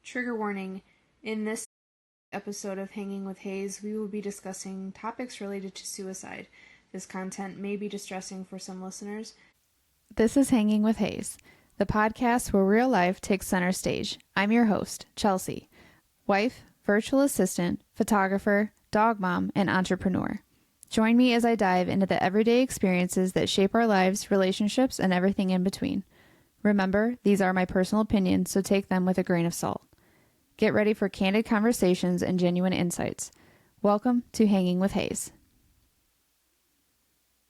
Trigger warning. In this episode of Hanging with Hayes, we will be discussing topics related to suicide. This content may be distressing for some listeners. This is Hanging with Hayes, the podcast where real life takes center stage. I'm your host, Chelsea, wife, virtual assistant, photographer, dog mom, and entrepreneur. Join me as I dive into the everyday experiences that shape our lives, relationships, and everything in between. Remember, these are my personal opinions, so take them with a grain of salt. Get ready for candid conversations and genuine insights. Welcome to Hanging with Hayes.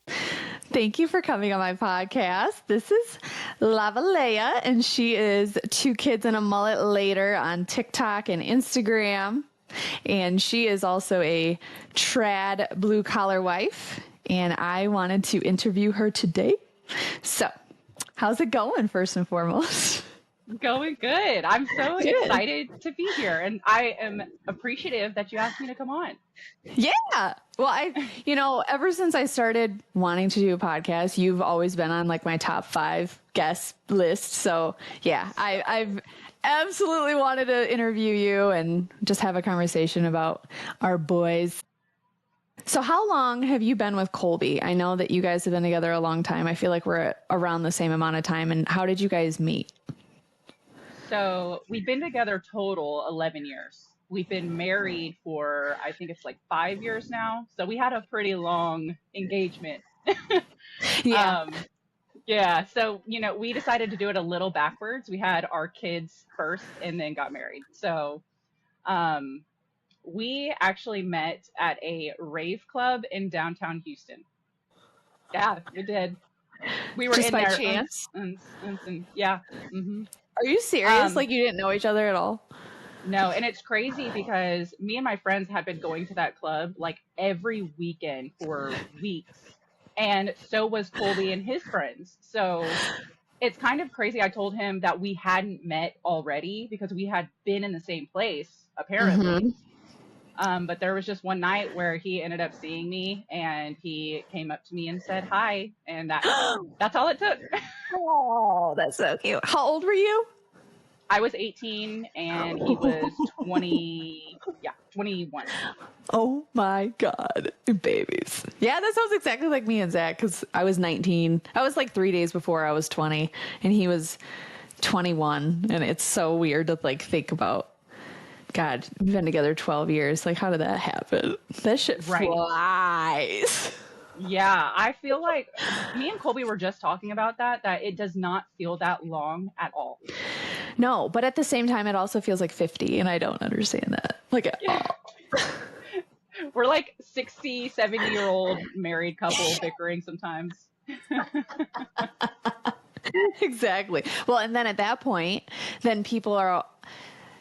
Thank you for coming on my podcast. This is Lavalea, and she is 2 kids and a mullet later on TikTok and Instagram. And she is also a trad blue-collar wife, and I wanted to interview her today. So, how's it going, first and foremost? Going good. I'm so excited to be here, and I am appreciative that you asked me to come on. Yeah. Well, ever since I started wanting to do a podcast, you've always been on like my top 5 guest list. So yeah, I've absolutely wanted to interview you and just have a conversation about our boys. So how long have you been with Colby? I know that you guys have been together a long time. I feel like we're around the same amount of time. And how did you guys meet? So we've been together total 11 years. We've been married for, I think it's like 5 years now. So we had a pretty long engagement. Yeah. Yeah. So, we decided to do it a little backwards. We had our kids first and then got married. So we actually met at a rave club in downtown Houston. Yeah, we did. We were Just in by there. chance? Yeah. Mm-hmm. Are you serious? Like you didn't know each other at all? No, and it's crazy because me and my friends had been going to that club like every weekend for weeks. And so was Colby and his friends. So it's kind of crazy. I told him that we hadn't met already because we had been in the same place, apparently. Mm-hmm. But there was just one night where he ended up seeing me and he came up to me and said hi. And that's all it took. Oh, that's so cute. How old were you? I was 18 and he was 21. Oh my God. Babies. Yeah, that sounds exactly like me and Zach because I was 19. I was like 3 days before I was 20 and he was 21. And it's so weird to like think about. God, we've been together 12 years. Like, how did that happen? That shit flies. Yeah, I feel like me and Colby were just talking about that it does not feel that long at all. No, but at the same time, it also feels like 50, and I don't understand that. Like, at all. We're like 60, 70-year-old married couple bickering sometimes. Exactly. Well, and then at that point, then people are...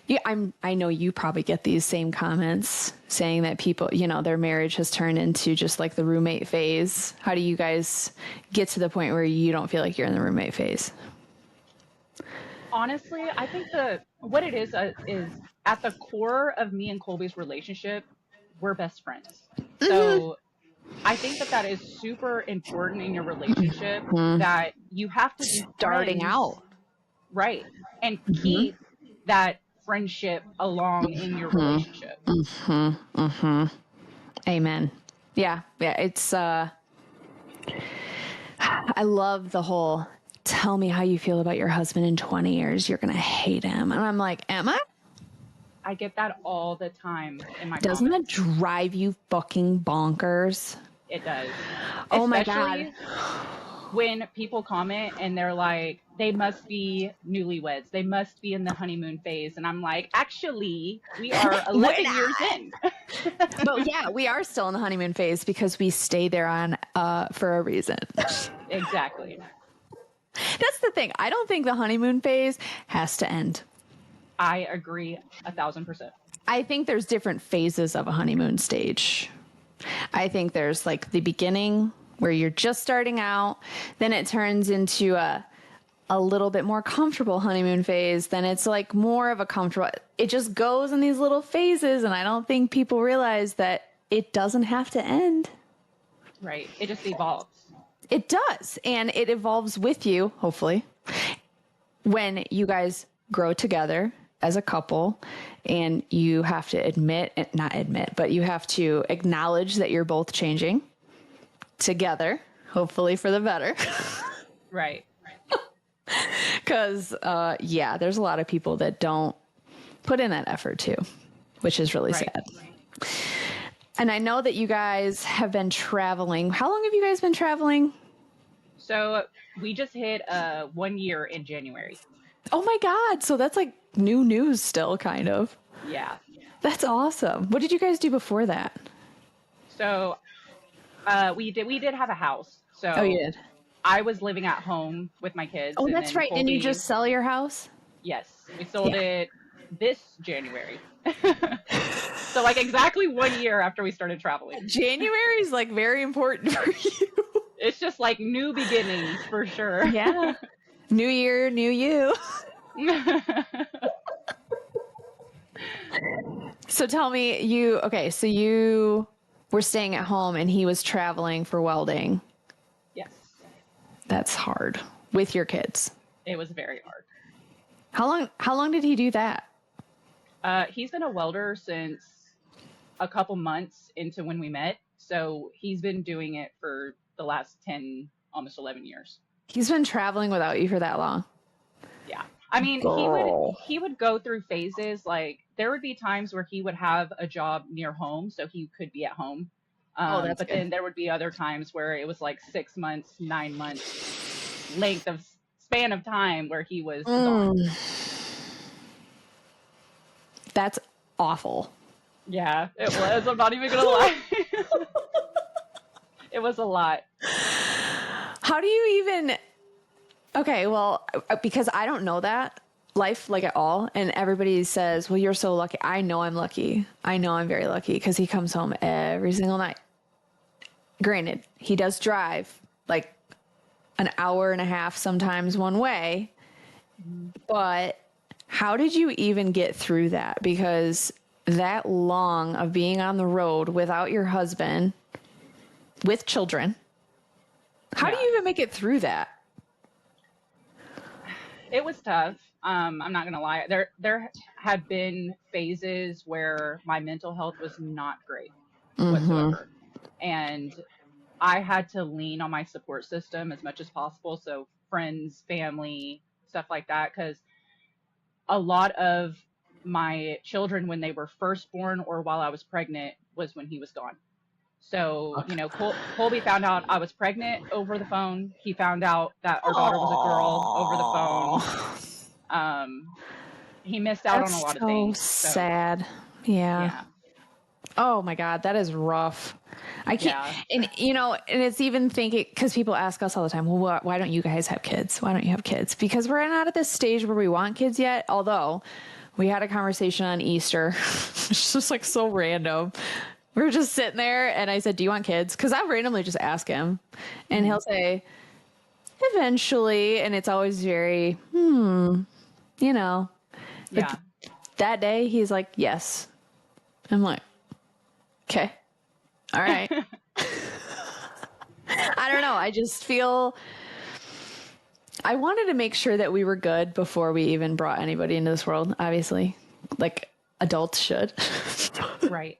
Yeah, I know you probably get these same comments saying that people, their marriage has turned into just like the roommate phase. How do you guys get to the point where you don't feel like you're in the roommate phase? Honestly, I think what it is at the core of me and Colby's relationship, we're best friends. Mm-hmm. So I think that is super important in your relationship, that you have to be starting friends, out. Right. And keep that friendship along in your relationship. Amen. Yeah. It's I love the whole tell me how you feel about your husband in 20 years, you're gonna hate him. And I'm like, am I? I get that all the time in my Doesn't comments. It drive you fucking bonkers? It does. Oh my God. When people comment and they're like, they must be newlyweds. They must be in the honeymoon phase. And I'm like, actually, we are 11 years in. But yeah, we are still in the honeymoon phase because we stay there for a reason. Exactly. That's the thing. I don't think the honeymoon phase has to end. I agree 1,000%. I think there's different phases of a honeymoon stage. I think there's like the beginning where you're just starting out, then it turns into a little bit more comfortable honeymoon phase, then it's like more of a comfortable, it just goes in these little phases, and I don't think people realize that it doesn't have to end. Right. It just evolves. It does, and it evolves with you, hopefully, when you guys grow together as a couple, and you have to but you have to acknowledge that you're both changing together, hopefully for the better. Right. Because, there's a lot of people that don't put in that effort too, which is really Right. sad. And I know that you guys have been traveling. How long have you guys been traveling? So we just hit 1 year in January. Oh my God. So that's like new news still, kind of. Yeah. That's awesome. What did you guys do before that? So we did have a house. Oh, you So did? I was living at home with my kids, Oh, and that's then right. Didn't you Colby. just sell your house? Yes, we sold Yeah. it this January. So like exactly 1 year after we started traveling. January is like very important for you. It's just like new beginnings for sure. Yeah. New year, new you. So tell me, so you were staying at home and he was traveling for welding. Yes, That's hard with your kids. it was very hard. How long did he do that? He's been a welder since a couple months into when we met. So he's been doing it for the last 10, almost 11 years. He's been traveling without you for that long. Yeah. I mean, Girl. he would go through phases. Like there would be times where he would have a job near home, so he could be at home. That's But good. then there would be other times where it was like 6 months, 9 months length of span of time where he was gone. That's awful. Yeah, it was. I'm not even gonna lie. It was a lot. How do you even... Okay, well, because I don't know that life like at all. And everybody says, well, you're so lucky. I know I'm lucky. I know I'm very lucky because he comes home every single night. Granted, he does drive like an hour and a half sometimes one way. But how did you even get through that? Because that long of being on the road without your husband, with children, how do Yeah. you even make it through that? It was tough. I'm not gonna lie. There had been phases where my mental health was not great whatsoever, and I had to lean on my support system as much as possible. So friends, family, stuff like that, because a lot of my children, when they were first born or while I was pregnant, was when he was gone. So, Colby found out I was pregnant over the phone. He found out that our daughter was a girl over the phone. He missed out on a That's lot of so things. So, sad. Yeah. yeah. Oh my God, that is rough. I can't, Yeah. and it's even thinking, because people ask us all the time, well, why don't you guys have kids? Why don't you have kids? Because we're not at this stage where we want kids yet. Although we had a conversation on Easter. It's just like so random. We were just sitting there and I said, do you want kids? Because I randomly just ask him and he'll say, eventually. And it's always very, But Yeah. that day he's like, yes. I'm like, okay. All right. I don't know. I just feel I wanted to make sure that we were good before we even brought anybody into this world, obviously, like adults should. Right.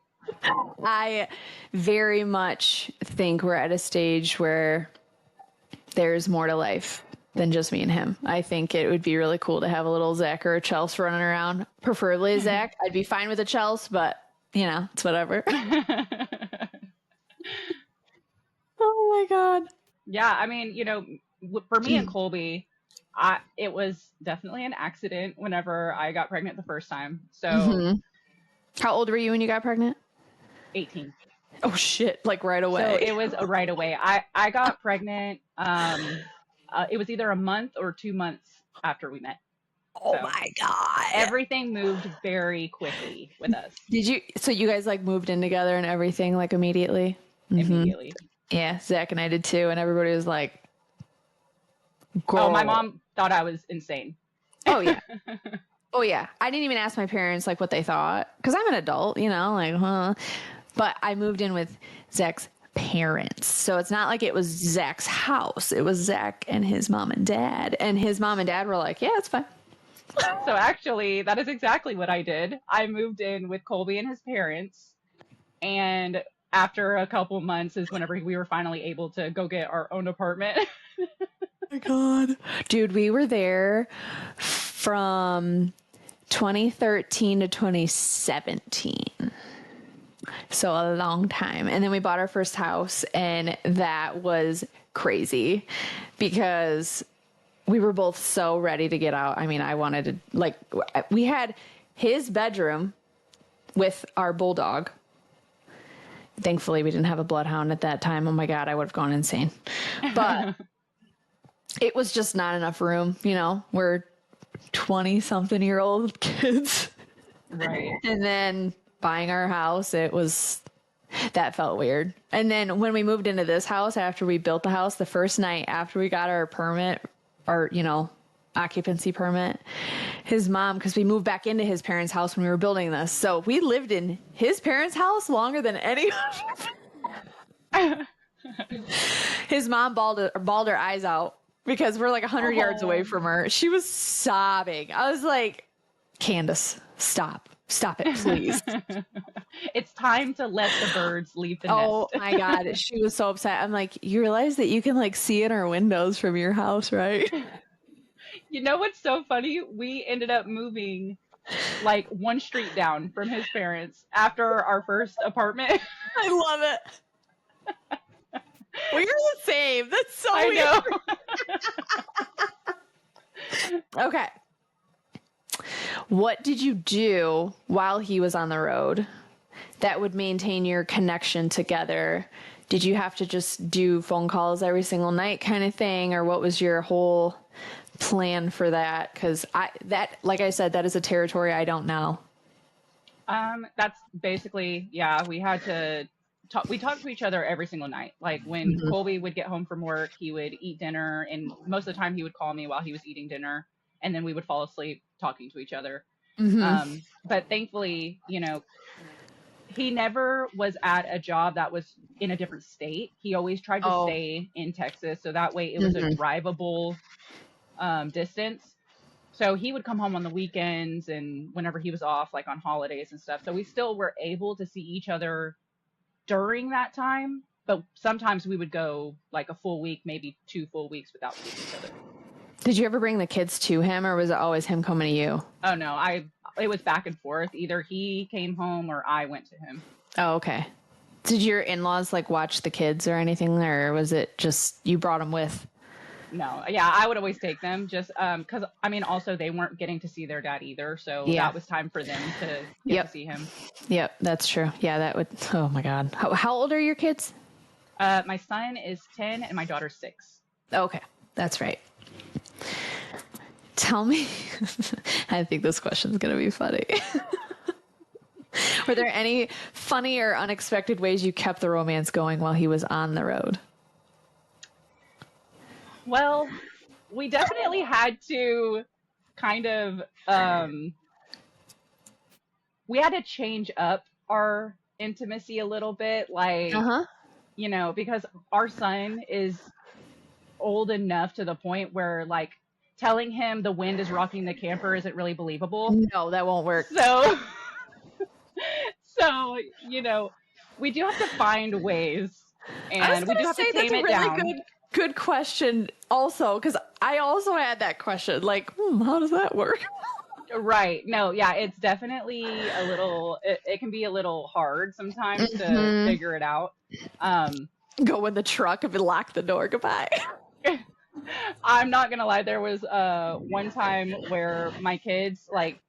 I very much think we're at a stage where there's more to life than just me and him. I think it would be really cool to have a little Zach or a Chelsea running around, preferably a Zach. I'd be fine with a Chelsea, but it's whatever. Oh my God. Yeah. I mean, for me and Colby, it was definitely an accident whenever I got pregnant the first time. So How old were you when you got pregnant? 18. Oh shit, like right away. So it was right away. I got pregnant. It was either a month or 2 months after we met. Oh my God. Everything moved very quickly with us. So you guys like moved in together and everything like immediately? Immediately. Yeah, Zach and I did too. And everybody was like, Oh, my girl. mom thought I was insane. Oh yeah. Oh yeah. I didn't even ask my parents like what they thought. Cause I'm an adult, but I moved in with Zach's parents. So it's not like it was Zach's house. It was Zach and his mom and dad. And his mom and dad were like, yeah, it's fine. So actually, that is exactly what I did. I moved in with Colby and his parents, and after a couple months is whenever we were finally able to go get our own apartment. My God. Dude, we were there from 2013 to 2017. So a long time. And then we bought our first house, and that was crazy because we were both so ready to get out. I mean, I wanted to, like, we had his bedroom with our bulldog. Thankfully, we didn't have a bloodhound at that time. Oh my God, I would have gone insane. But it was just not enough room, you know? We're 20-something-year-old kids. Right. And then buying our house, that felt weird. And then when we moved into this house, after we built the house, the first night after we got our permit, our, occupancy permit, his mom, because we moved back into his parents' house when we were building this. So we lived in his parents' house longer than any. His mom bawled her eyes out because we're like 100 yards away from her. She was sobbing. I was like, Candace, stop it, please. It's time to let the birds leave the Oh nest. my God. She was so upset. I'm like, you realize that you can like see in our windows from your house, right? You know what's so funny? We ended up moving like one street down from his parents after our first apartment. I love it. We're the same. That's so I weird. Okay. What did you do while he was on the road that would maintain your connection together? Did you have to just do phone calls every single night kind of thing? Or what was your whole plan for that? Because like I said, that is a territory I don't know. That's basically, yeah, we had to talk. We talked to each other every single night. Like when Mhm. Colby would get home from work, he would eat dinner, and most of the time he would call me while he was eating dinner, and then we would fall asleep talking to each other. Mm-hmm. But thankfully, he never was at a job that was in a different state. He always tried to Oh. stay in Texas, so that way it was a drivable distance. So he would come home on the weekends and whenever he was off, like on holidays and stuff. So we still were able to see each other during that time, but sometimes we would go like a full week, maybe 2 full weeks without seeing each other. Did you ever bring the kids to him, or was it always him coming to you? Oh no, it was back and forth. Either he came home or I went to him. Oh, okay. Did your in-laws like watch the kids or anything, or was it just you brought them with? No, yeah, I would always take them just because I mean, also they weren't getting to see their dad either, so Yeah. that was time for them to get to see him. Yep, that's true. Yeah, that would. Oh my God, how old are your kids? My son is 10 and my daughter's 6. Okay, that's right. Tell me, I think this question is going to be funny. Were there any funny or unexpected ways you kept the romance going while he was on the road? Well, we definitely had to kind of we had to change up our intimacy a little bit, like because our son is old enough to the point where like telling him the wind is rocking the camper isn't really believable. No, that won't work. So we do have to find ways, and we do have to tame it down. Good question also, because I also had that question, like, how does that work? Right. No, yeah, it's definitely a little, it can be a little hard sometimes to figure it out. Go in the truck and lock the door. Goodbye. I'm not going to lie. There was one time where my kids, like,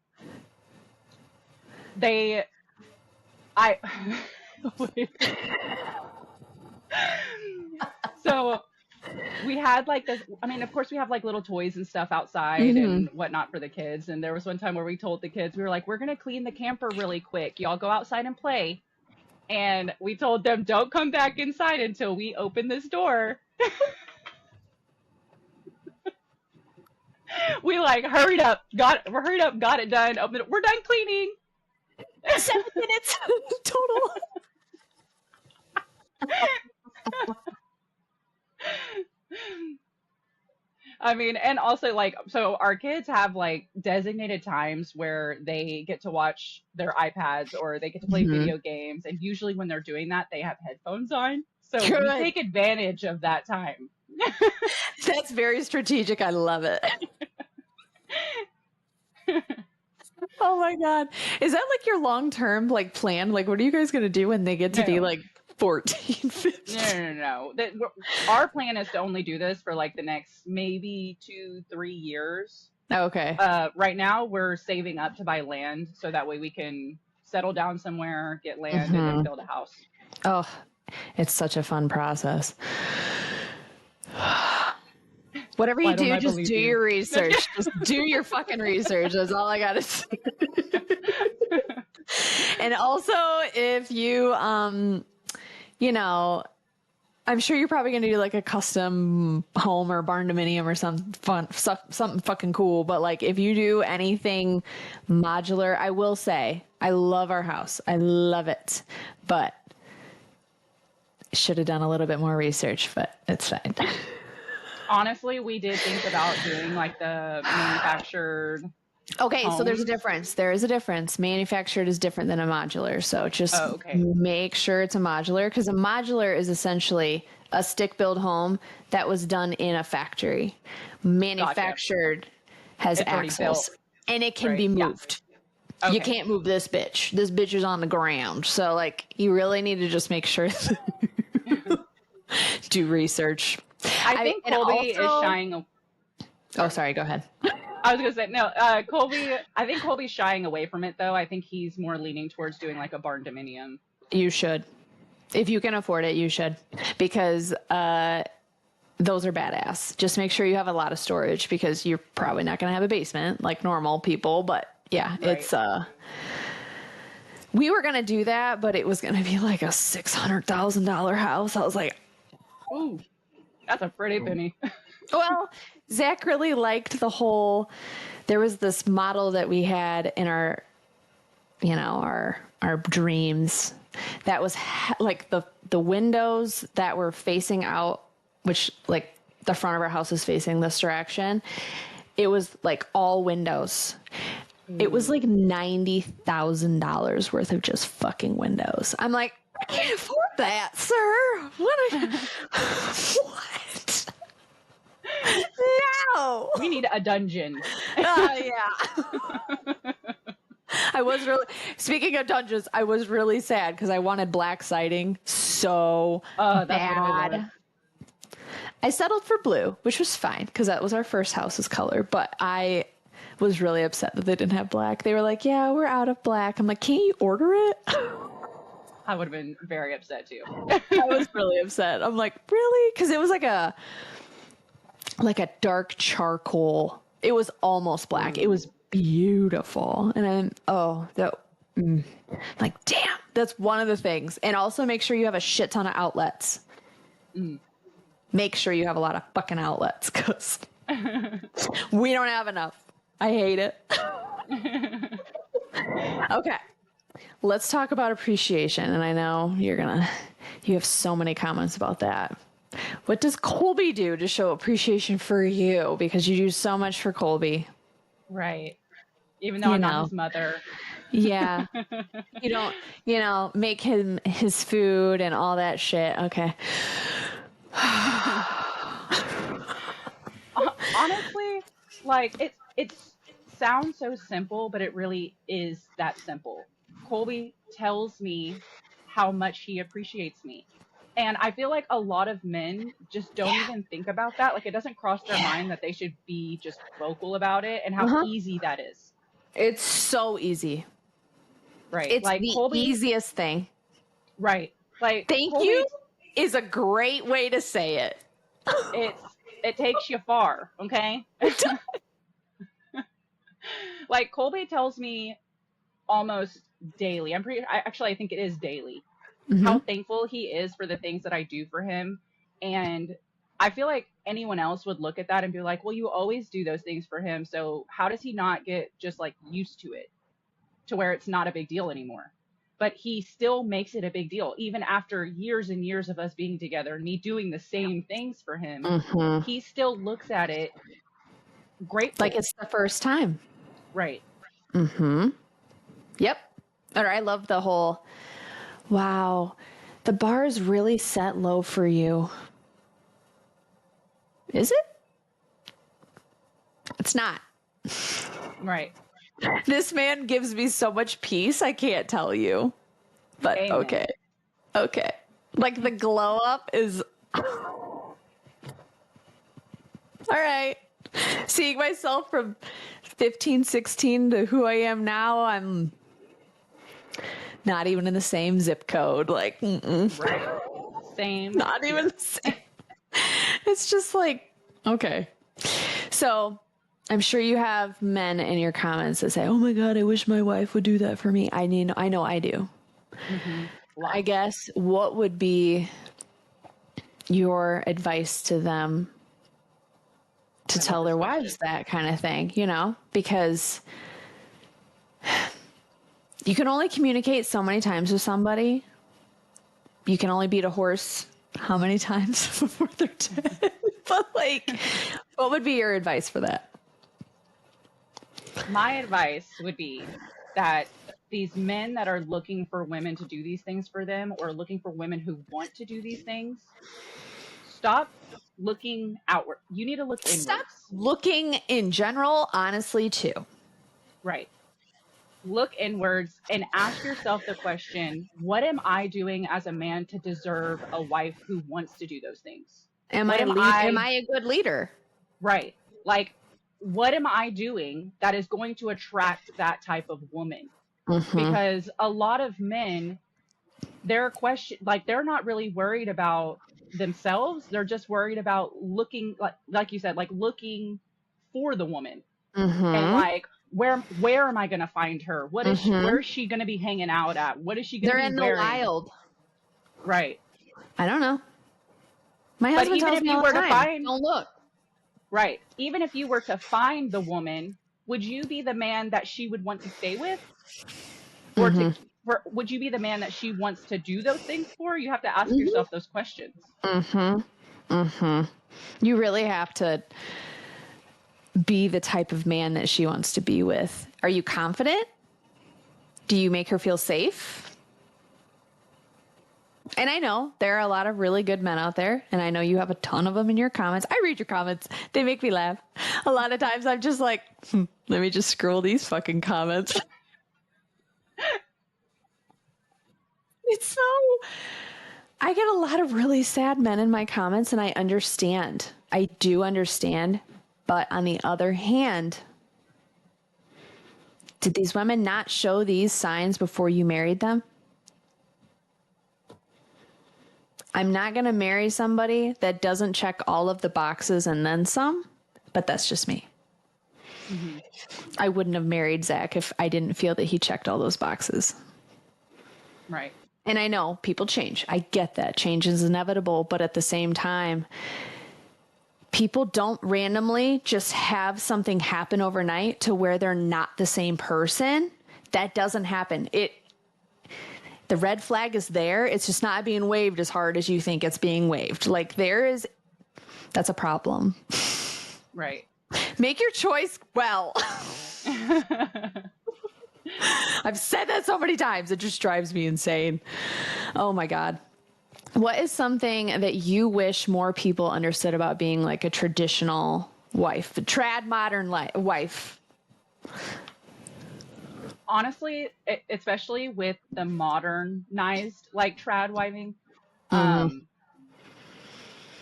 so we had like this, I mean, of course we have like little toys and stuff outside and whatnot for the kids. And there was one time where we told the kids, we were like, we're going to clean the camper really quick. Y'all go outside and play. And we told them, don't come back inside until we open this door. We like hurried up, got it done. Open it. We're done cleaning. 7 minutes total. I mean, and also like, so our kids have like designated times where they get to watch their iPads or they get to play Mhm. video games. And usually when they're doing that, they have headphones on. So we Good. take advantage of that time. That's very strategic. I love it. Oh my God. Is that like your long-term like plan? Like, what are you guys going to do when they get to be No. like 14, 15? No. Our plan is to only do this for like the next maybe 2-3 years. Okay. Right now, we're saving up to buy land so that way we can settle down somewhere, get land, and then build a house. Oh, it's such a fun process. Whatever you Why don't do, I just believe do you? your research. Just do your fucking research. That's all I gotta say. And also, if you, you know, I'm sure you're probably gonna do like a custom home or barn dominium or some fun stuff, something fucking cool. But like, if you do anything modular, I will say I love our house. I love it, but should have done a little bit more research. But it's fine. Honestly, we did think about doing like the manufactured Okay, so there's a homes. difference. There is a difference. Manufactured is different than a modular. So just Oh, okay. make sure it's a modular, because a modular is essentially a stick build home that was done in a factory. Manufactured has It's already axles built. and it can Right, be yeah. moved. You Okay. can't move this bitch. This bitch is on the ground. So like you really need to just make sure do research. I think and Colby is also- shying. Oh, sorry, go ahead. I was gonna say no. Colby. I think Colby's shying away from it though. I think he's more leaning towards doing like a barn dominium. You should. If you can afford it, you should. Because those are badass. Just make sure you have a lot of storage, because you're probably not going to have a basement like normal people. But yeah, Right. it's we were going to do that, but it was going to be like a $600,000 house. I was like, Ooh, that's a pretty penny. well, Zach really liked the whole, there was this model that we had in our, you know, our dreams that was like the windows that were facing out, which like the front of our house is facing this direction. It was like all windows. It was like $90,000 worth of just fucking windows. I'm like, I can't afford that, sir. What? No. We need a dungeon. Yeah. I was really, speaking of dungeons, I was really sad because I wanted black siding so That's what I bad. love. I settled for blue, which was fine because that was our first house's color, but I was really upset that they didn't have black. They were like, yeah, we're out of black. I'm like, can't you order it? I would have been very upset too. I was really upset. I'm like, really? Because it was like a dark charcoal. It was almost black. It was beautiful. And then, like, damn, that's one of the things. And also make sure you have a shit ton of outlets. Make sure you have a lot of fucking outlets, because we don't have enough. I hate it. Okay. Let's talk about appreciation. And I know you have so many comments about that. What does Colby do to show appreciation for you? Because you do so much for Colby. Right. Even though I'm not his mother. Yeah. You don't, make him his food and all that shit. Okay. Honestly, like it sounds so simple, but it really is that simple. Colby tells me how much he appreciates me. And I feel like a lot of men just don't even think about that. Like it doesn't cross their mind that they should be just vocal about it and how easy that is. It's so easy. Right. It's like the Colby, easiest thing. Right. Like Thank Colby, you is a great way to say it. it takes you far, okay? Like Colby tells me almost daily. I think it is daily. How thankful he is for the things that I do for him. And I feel like anyone else would look at that and be like, well, you always do those things for him. So how does he not get just like used to it to where it's not a big deal anymore? but he still makes it a big deal. Even after years and years of us being together and me doing the same things for him, he still looks at it grateful. Like it's the first time. Right. Yep. Or I love the whole, wow, the bar is really set low for you. Is it? It's not. Right. This man gives me so much peace, I can't tell you. But Amen. okay. Okay. Like the glow up is all right. Seeing myself from 15, 16 to who I am now, I'm not even in the same zip code. Like, Right. Same. Not even the same. It's just like, okay. So I'm sure you have men in your comments that say, oh my God, I wish my wife would do that for me. I know I do. I guess what would be your advice to them to tell their wives that kind of thing, you know? Because you can only communicate so many times with somebody. You can only beat a horse how many times before they're dead? But like, what would be your advice for that? My advice would be that these men that are looking for women to do these things for them, or looking for women who want to do these things, stop looking outward. You need to look Stop inwards. looking in general, honestly, too. Right. Look inwards and ask yourself the question, what am I doing as a man to deserve a wife who wants to do those things? Am I a good leader? Right. Like, what am I doing that is going to attract that type of woman? Because a lot of men, they're not really worried about themselves. They're just worried about looking, like you said, like looking for the woman. And like, where am I going to find her? What is where is she going to be hanging out at? What is she going to be wearing? They're in the wild. Right. I don't know. My husband tells me all the time, don't look. Right. Even if you were to find the woman, would you be the man that she would want to stay with? Or would you be the man that she wants to do those things for? You have to ask yourself those questions. You really have to be the type of man that she wants to be with. Are you confident? Do you make her feel safe? And I know there are a lot of really good men out there, and I know you have a ton of them in your comments. I read your comments. They make me laugh. A lot of times I'm just like, let me just scroll these fucking comments. I get a lot of really sad men in my comments, and I understand. I do understand. But on the other hand, did these women not show these signs before you married them? I'm not going to marry somebody that doesn't check all of the boxes and then some, but that's just me. I wouldn't have married Zach if I didn't feel that he checked all those boxes. Right. And I know people change. I get that. Change is inevitable. But at the same time, people don't randomly just have something happen overnight to where they're not the same person. That doesn't happen. The red flag is there. It's just not being waved as hard as you think it's being waved. Like that's a problem. Right. Make your choice well. I've said that so many times. It just drives me insane. Oh my God. What is something that you wish more people understood about being like a traditional wife, a trad modern wife? Honestly, especially with the modernized like trad wiving,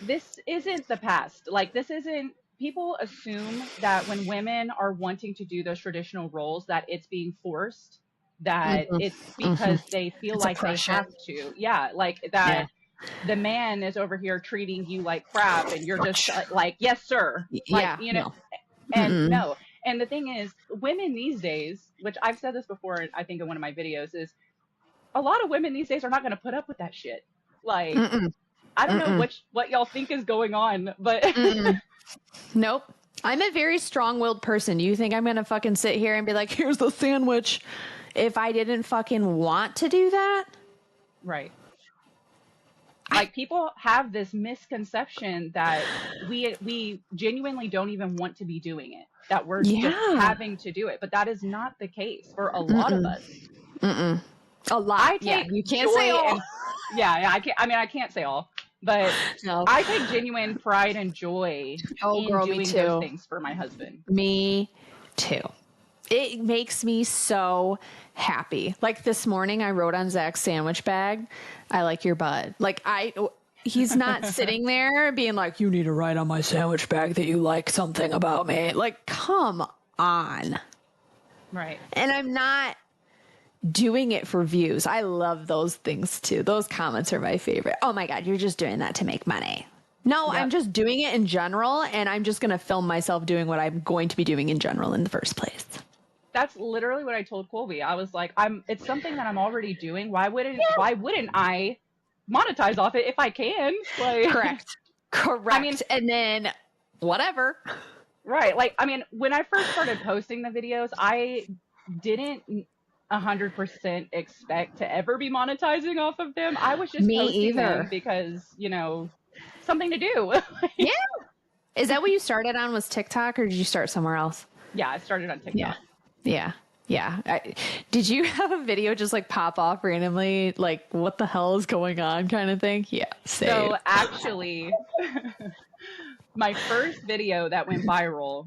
this isn't the past. Like, this isn't, people assume that when women are wanting to do those traditional roles, that it's being forced, that it's because they feel It's like oppression. they have to. Yeah, like that. The man is over here treating you like crap, and you're just like, yes, sir. Like, No. And no. And the thing is, women these days, which I've said this before, I think in one of my videos, is a lot of women these days are not going to put up with that shit. Like, I don't know what y'all think is going on, but Nope. I'm a very strong-willed person. You think I'm going to fucking sit here and be like, here's the sandwich? if I didn't fucking want to do that. Right. Like, people have this misconception that we genuinely don't even want to be doing it, that we're just having to do it. But that is not the case for a lot of us. A lot. I take you can't joy say all. I can't say all, but No. I take genuine pride and joy in girl, doing me too. those things for my husband. Me too. It makes me so happy. Like this morning, I wrote on Zach's sandwich bag, "I like your butt." Like he's not sitting there being like, "You need to write on my sandwich bag that you like something about me." Like, come on. Right. And I'm not doing it for views. I love those things too. Those comments are my favorite. "Oh my God, you're just doing that to make money." No, Yep. I'm just doing it in general, and I'm just going to film myself doing what I'm going to be doing in general in the first place. That's literally what I told Colby. I was like, it's something that I'm already doing. Why wouldn't I monetize off it if I can? Like, Correct. I mean, And then whatever. right. Like, I mean, when I first started posting the videos, I didn't 100% expect to ever be monetizing off of them. I was just posting them because, something to do. Yeah. Is that what you started on, was TikTok, or did you start somewhere else? Yeah, I started on TikTok. Yeah. Did you have a video just like pop off randomly, like what the hell is going on kind of thing? Yeah. Same. So actually, my first video that went viral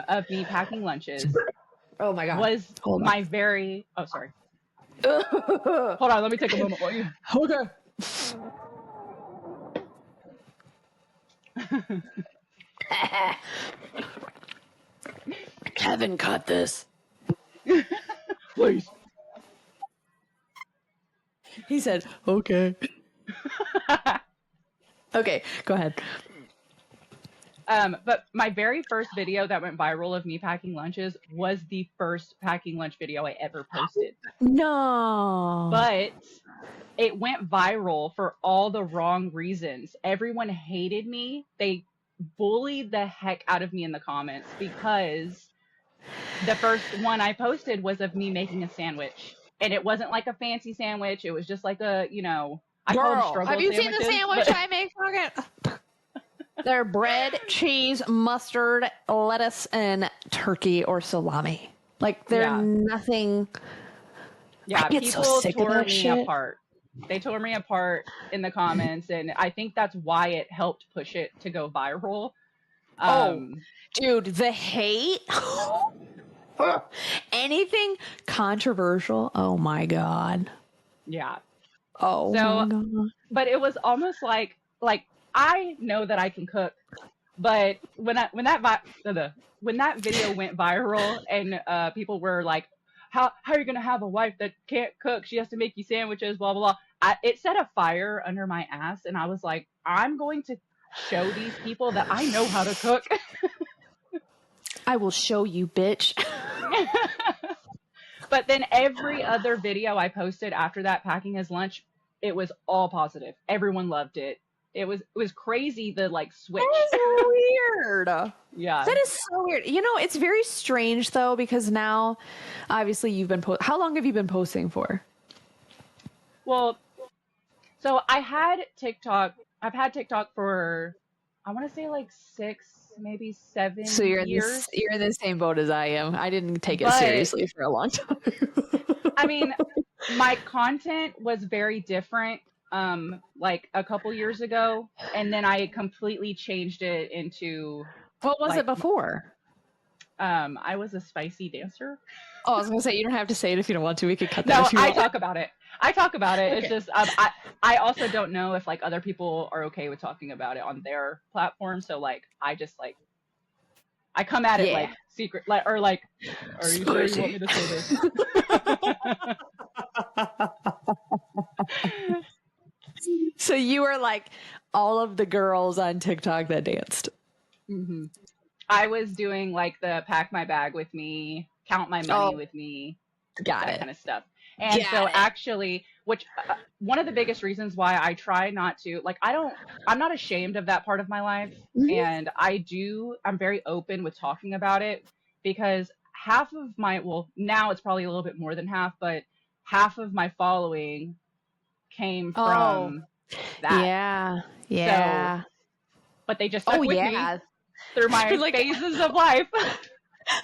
of me packing lunches. Oh my God. Was my very. Oh, sorry. Hold on, let me take a moment for you. Okay. Kevin, cut this. Please. He said, "Okay." Okay, go ahead. But my very first video that went viral of me packing lunches was the first packing lunch video I ever posted. No. But it went viral for all the wrong reasons. Everyone hated me. They bullied the heck out of me in the comments because the first one I posted was of me making a sandwich. And it wasn't like a fancy sandwich. It was just like a, I call them struggle have you sandwiches, seen the sandwich I make? They're bread, cheese, mustard, lettuce, and turkey or salami. Like, they're nothing. Yeah, I get people so sick of tore that me shit. apart. They tore me apart in the comments, and I think that's why it helped push it to go viral. Dude, the hate. Anything controversial. Oh my God. Yeah. Oh my God. But it was almost like I know that I can cook, but when that video went viral and people were like, how are you gonna have a wife that can't cook? She has to make you sandwiches, blah blah blah. It set a fire under my ass, and I was like, I'm going to show these people that I know how to cook. I will show you, bitch. But then every other video I posted after that packing his lunch, it was all positive. Everyone loved it. It was crazy, the switch. That is weird. Yeah. That is so weird. It's very strange though, because now obviously you've been how long have you been posting for? Well, so I've had TikTok for, I want to say 6, maybe 7 So you're years. you're in the same boat as I am. I didn't take it seriously for a long time. I mean, my content was very different a couple years ago, and then I completely changed it into. What was it before? I was a spicy dancer. Oh, I was gonna say, you don't have to say it if you don't want to. We could cut that. No, if you I want. talk about it. Okay. It's just I also don't know if other people are okay with talking about it on their platform. So I just I come at it secret, are you sure you want me to say this? So you were like all of the girls on TikTok that danced. Mm-hmm. I was doing the pack my bag with me, count my money with me, that kind of stuff. And actually, which one of the biggest reasons why I try not to, I'm not ashamed of that part of my life. Mm-hmm. And I'm very open with talking about it, because half of my, well, now it's probably a little bit more than half, but half of my following came Oh, from that. yeah. So, Yeah. but they just Oh, stuck with me yeah. through You're my like, phases of life.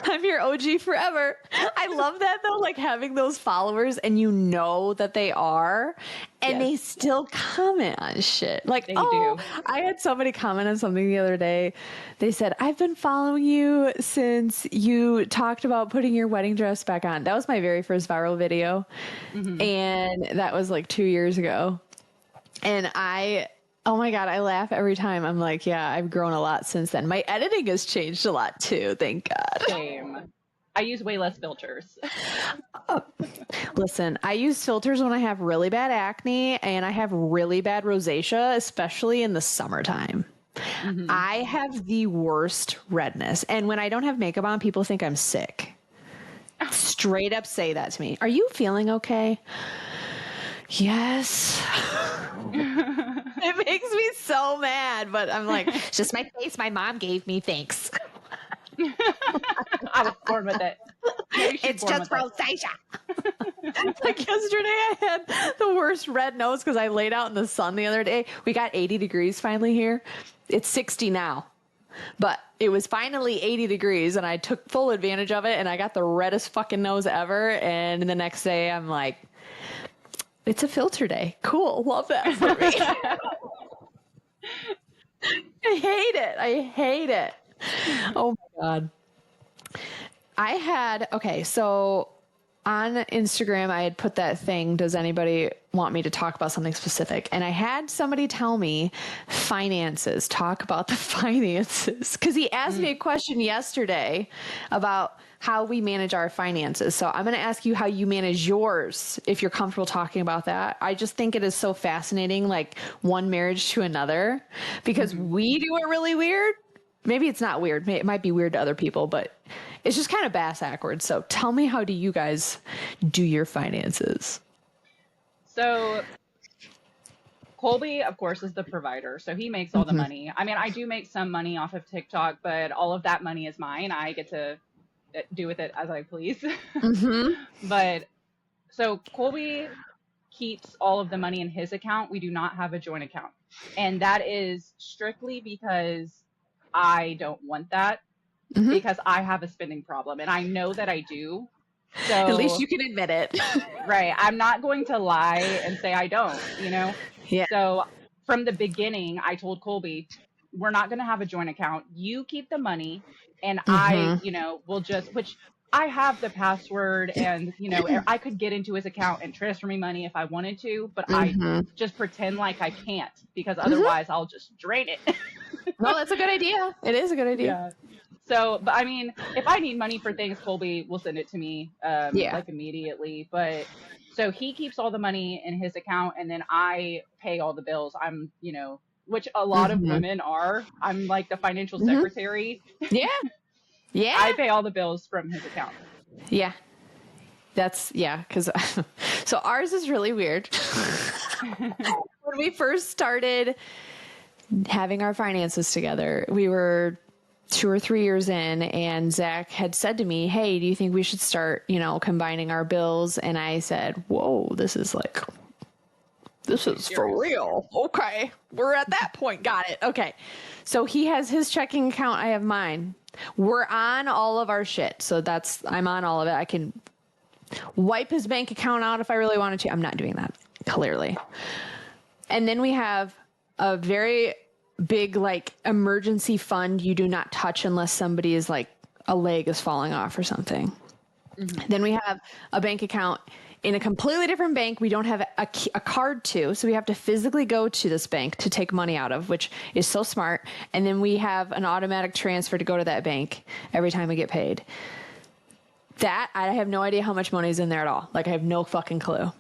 I'm your OG forever. I love that though, like having those followers and you know that they are, and Yes, they still comment on shit. Like, they oh, do. I had somebody comment on something the other day. They said, I've been following you since you talked about putting your wedding dress back on. That was my very first viral video. Hmm. And that was like 2 years ago. And oh my God, I laugh every time. I'm like, yeah, I've grown a lot since then. My editing has changed a lot too. Thank God. Same. I use way less filters. Listen, I use filters when I have really bad acne and I have really bad rosacea, especially in the summertime. Hmm. I have the worst redness. And when I don't have makeup on, people think I'm sick. Straight up say that to me. Are you feeling okay? Yes. It makes me so mad, but I'm like, it's just my face my mom gave me. Thanks. I was born with it. Maybe she's It's born just with it. rosacea. Like yesterday, I had the worst red nose because I laid out in the sun the other day. We got 80 degrees finally here. It's 60 now, but it was finally 80 degrees and I took full advantage of it and I got the reddest fucking nose ever. And the next day, I'm like, it's a filter day. Cool. Love that for me. I hate it. I hate it. Oh my God. So on Instagram, I had put that thing, does anybody want me to talk about something specific? And I had somebody tell me finances, talk about the finances. Because he asked me a question yesterday about how we manage our finances. So I'm going to ask you how you manage yours, if you're comfortable talking about that. I just think it is so fascinating, like one marriage to another, because we do it really weird. Maybe it's not weird. It might be weird to other people, but it's just kind of bass backwards. So tell me, how do you guys do your finances? So Colby, of course, is the provider. So he makes all the money. I mean, I do make some money off of TikTok, but all of that money is mine. I get to do with it as I please. Mm-hmm. But so Colby keeps all of the money in his account. We do not have a joint account. And that is strictly because I don't want that, Mm-hmm. because I have a spending problem and I know that I do. At least So, you can admit it. right, I'm not going to lie and say I don't, you know? Yeah. So from the beginning, I told Colby, we're not going to have a joint account. You keep the money and I, Mm-hmm. will just, which I have the password and, I could get into his account and transfer me money if I wanted to, but I Mm-hmm. just pretend like I can't because Mm-hmm. otherwise I'll just drain it. No, that's a good idea. It is a good idea. Yeah. So, but I mean, if I need money for things, Colby will send it to me, Yeah. like immediately. But so he keeps all the money in his account and then I pay all the bills. I'm, which a lot of Mm-hmm. women are. I'm like the financial Mm-hmm. secretary. Yeah. Yeah. I pay all the bills from his account. Yeah. Because so ours is really weird. When we first started having our finances together, we were 2 or 3 years in, and Zach had said to me, hey, do you think we should start, combining our bills? And I said, whoa, this is for real. Okay. We're at that point. Got it. Okay. So he has his checking account. I have mine. We're on all of our shit. So I'm on all of it. I can wipe his bank account out if I really wanted to. I'm not doing that, clearly. And then we have a very big, like, emergency fund you do not touch unless somebody is like a leg is falling off or something. Mm-hmm. Then we have a bank account in a completely different bank we don't have a card to, so we have to physically go to this bank to take money out of, which is so smart. And then we have an automatic transfer to go to that bank every time we get paid. That, I have no idea how much money is in there at all. Like, I have no fucking clue.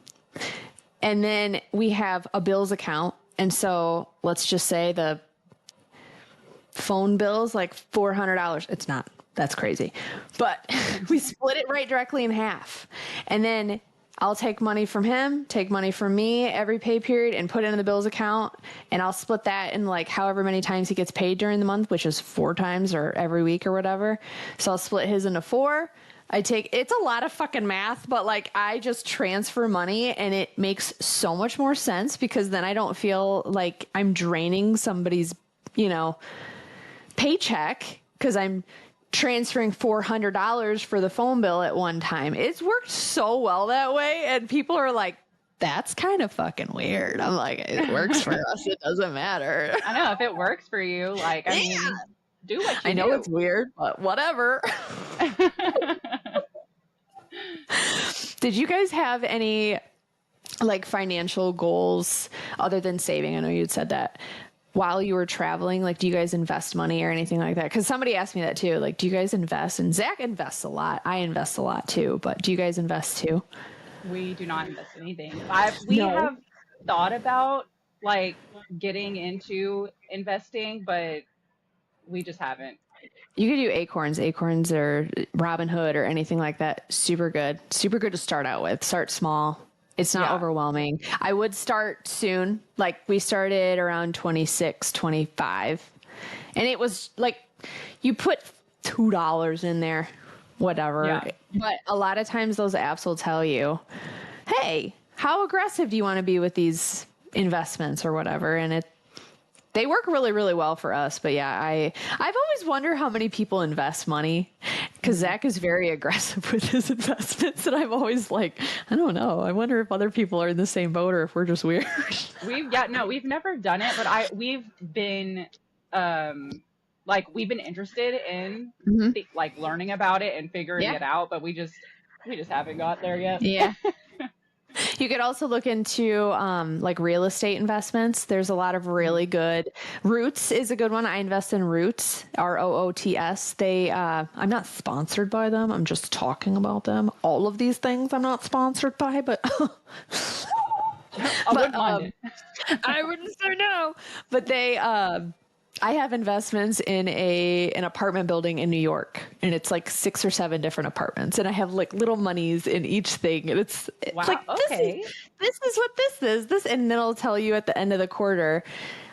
And then we have a bills account. And so let's just say the phone bill's like $400. It's not. That's crazy. But we split it right directly in half. And then I'll take money from him, take money from me every pay period and put it in the bills account. And I'll split that in like however many times he gets paid during the month, which is 4 times or every week or whatever. So I'll split his into 4. It's a lot of fucking math, but like I just transfer money and it makes so much more sense because then I don't feel like I'm draining somebody's, paycheck because I'm transferring $400 for the phone bill at one time. It's worked so well that way. And people are like, that's kind of fucking weird. I'm like, it works for us. It doesn't matter. I know if it works for you, like, I mean, do what you I know do. it's weird, but whatever. Did you guys have any like financial goals other than saving? I know you'd said that while you were traveling. Like, do you guys invest money or anything like that? Because somebody asked me that too. Like, do you guys invest? And Zach invests a lot. I invest a lot too. But do you guys invest too? We do not invest in anything. We have thought about like getting into investing, but we just haven't. You could do Acorns or Robinhood or anything like that. Super good to start out with. Start small. It's not overwhelming. I would start soon. Like we started around 26, 25. And it was like you put $2 in there, whatever. Yeah. But a lot of times those apps will tell you, hey, how aggressive do you want to be with these investments or whatever? And they work really, really well for us. But yeah, I've always wondered how many people invest money because Zach is very aggressive with his investments. And I'm always like, I don't know. I wonder if other people are in the same boat or if we're just weird. We've never done it, but we've been, we've been interested in like learning about it and figuring it out, but we just haven't got there yet. Yeah. You could also look into like real estate investments. There's a lot of really good. Roots is a good one. I invest in Roots, Roots. I'm not sponsored by them. I'm just talking about them. All of these things I'm not sponsored by, but I wouldn't say no. But I have investments in an apartment building in New York, and it's like 6 or 7 different apartments, and I have like little monies in each thing, and it's like okay. This is what this is, and then it'll tell you at the end of the quarter,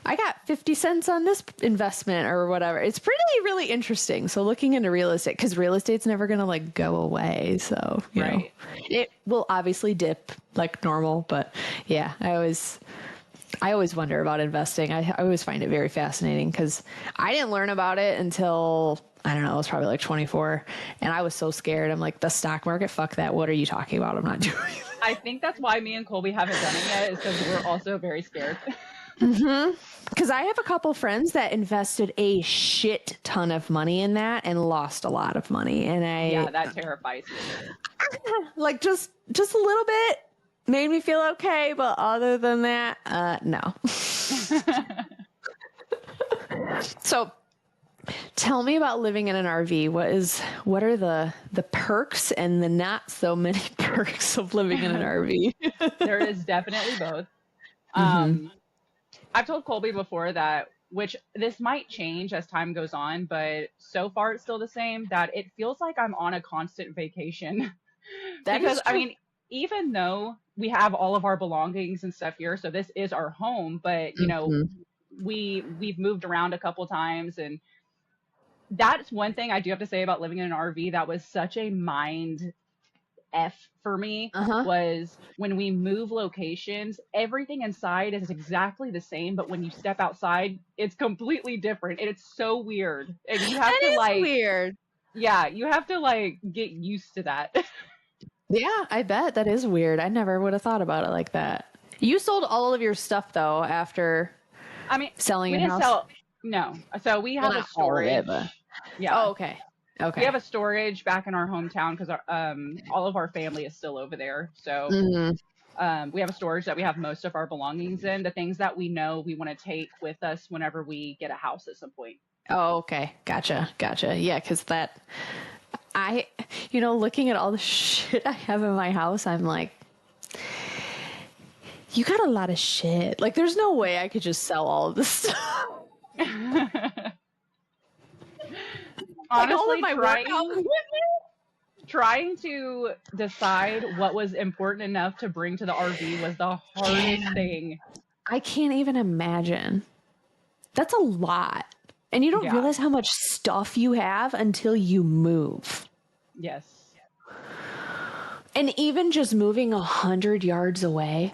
I got 50 cents on this investment or whatever. It's really interesting. So looking into real estate, because real estate's never gonna like go away, so you know, it will obviously dip like normal, but yeah, I always wonder about investing. I always find it very fascinating because I didn't learn about it until, I don't know, I was probably like 24. And I was so scared. I'm like, the stock market, fuck that. What are you talking about? I'm not doing it. I think that's why me and Colby haven't done it yet, is because we're also very scared. Because I have a couple friends that invested a shit ton of money in that and lost a lot of money. And that terrifies me. Like just a little bit. Made me feel okay, but other than that, no. So tell me about living in an RV. What are the perks and the not so many perks of living in an RV? There is definitely both. I've told Colby before that, which this might change as time goes on, but so far it's still the same, that it feels like I'm on a constant vacation. Because I mean, even though we have all of our belongings and stuff here, so this is our home, but you know, we've moved around a couple times, and that's one thing I do have to say about living in an RV that was such a mind F for me, was when we move locations, everything inside is exactly the same, but when you step outside, it's completely different, and it's so weird. And you have to like weird. Yeah, you have to like get used to that. Yeah, I bet that is weird. I never would have thought about it like that. You sold all of your stuff though after selling your house? No. So we have a storage. Yeah. Oh, okay. Okay. We have a storage back in our hometown because all of our family is still over there. So we have a storage that we have most of our belongings in, the things that we know we want to take with us whenever we get a house at some point. Oh, okay. Gotcha. Yeah, because looking at all the shit I have in my house, I'm like, you got a lot of shit. Like, there's no way I could just sell all of this stuff. Honestly, trying to decide what was important enough to bring to the RV was the hardest thing. I can't even imagine. That's a lot. And you don't realize how much stuff you have until you move. Yes. And even just moving 100 yards away,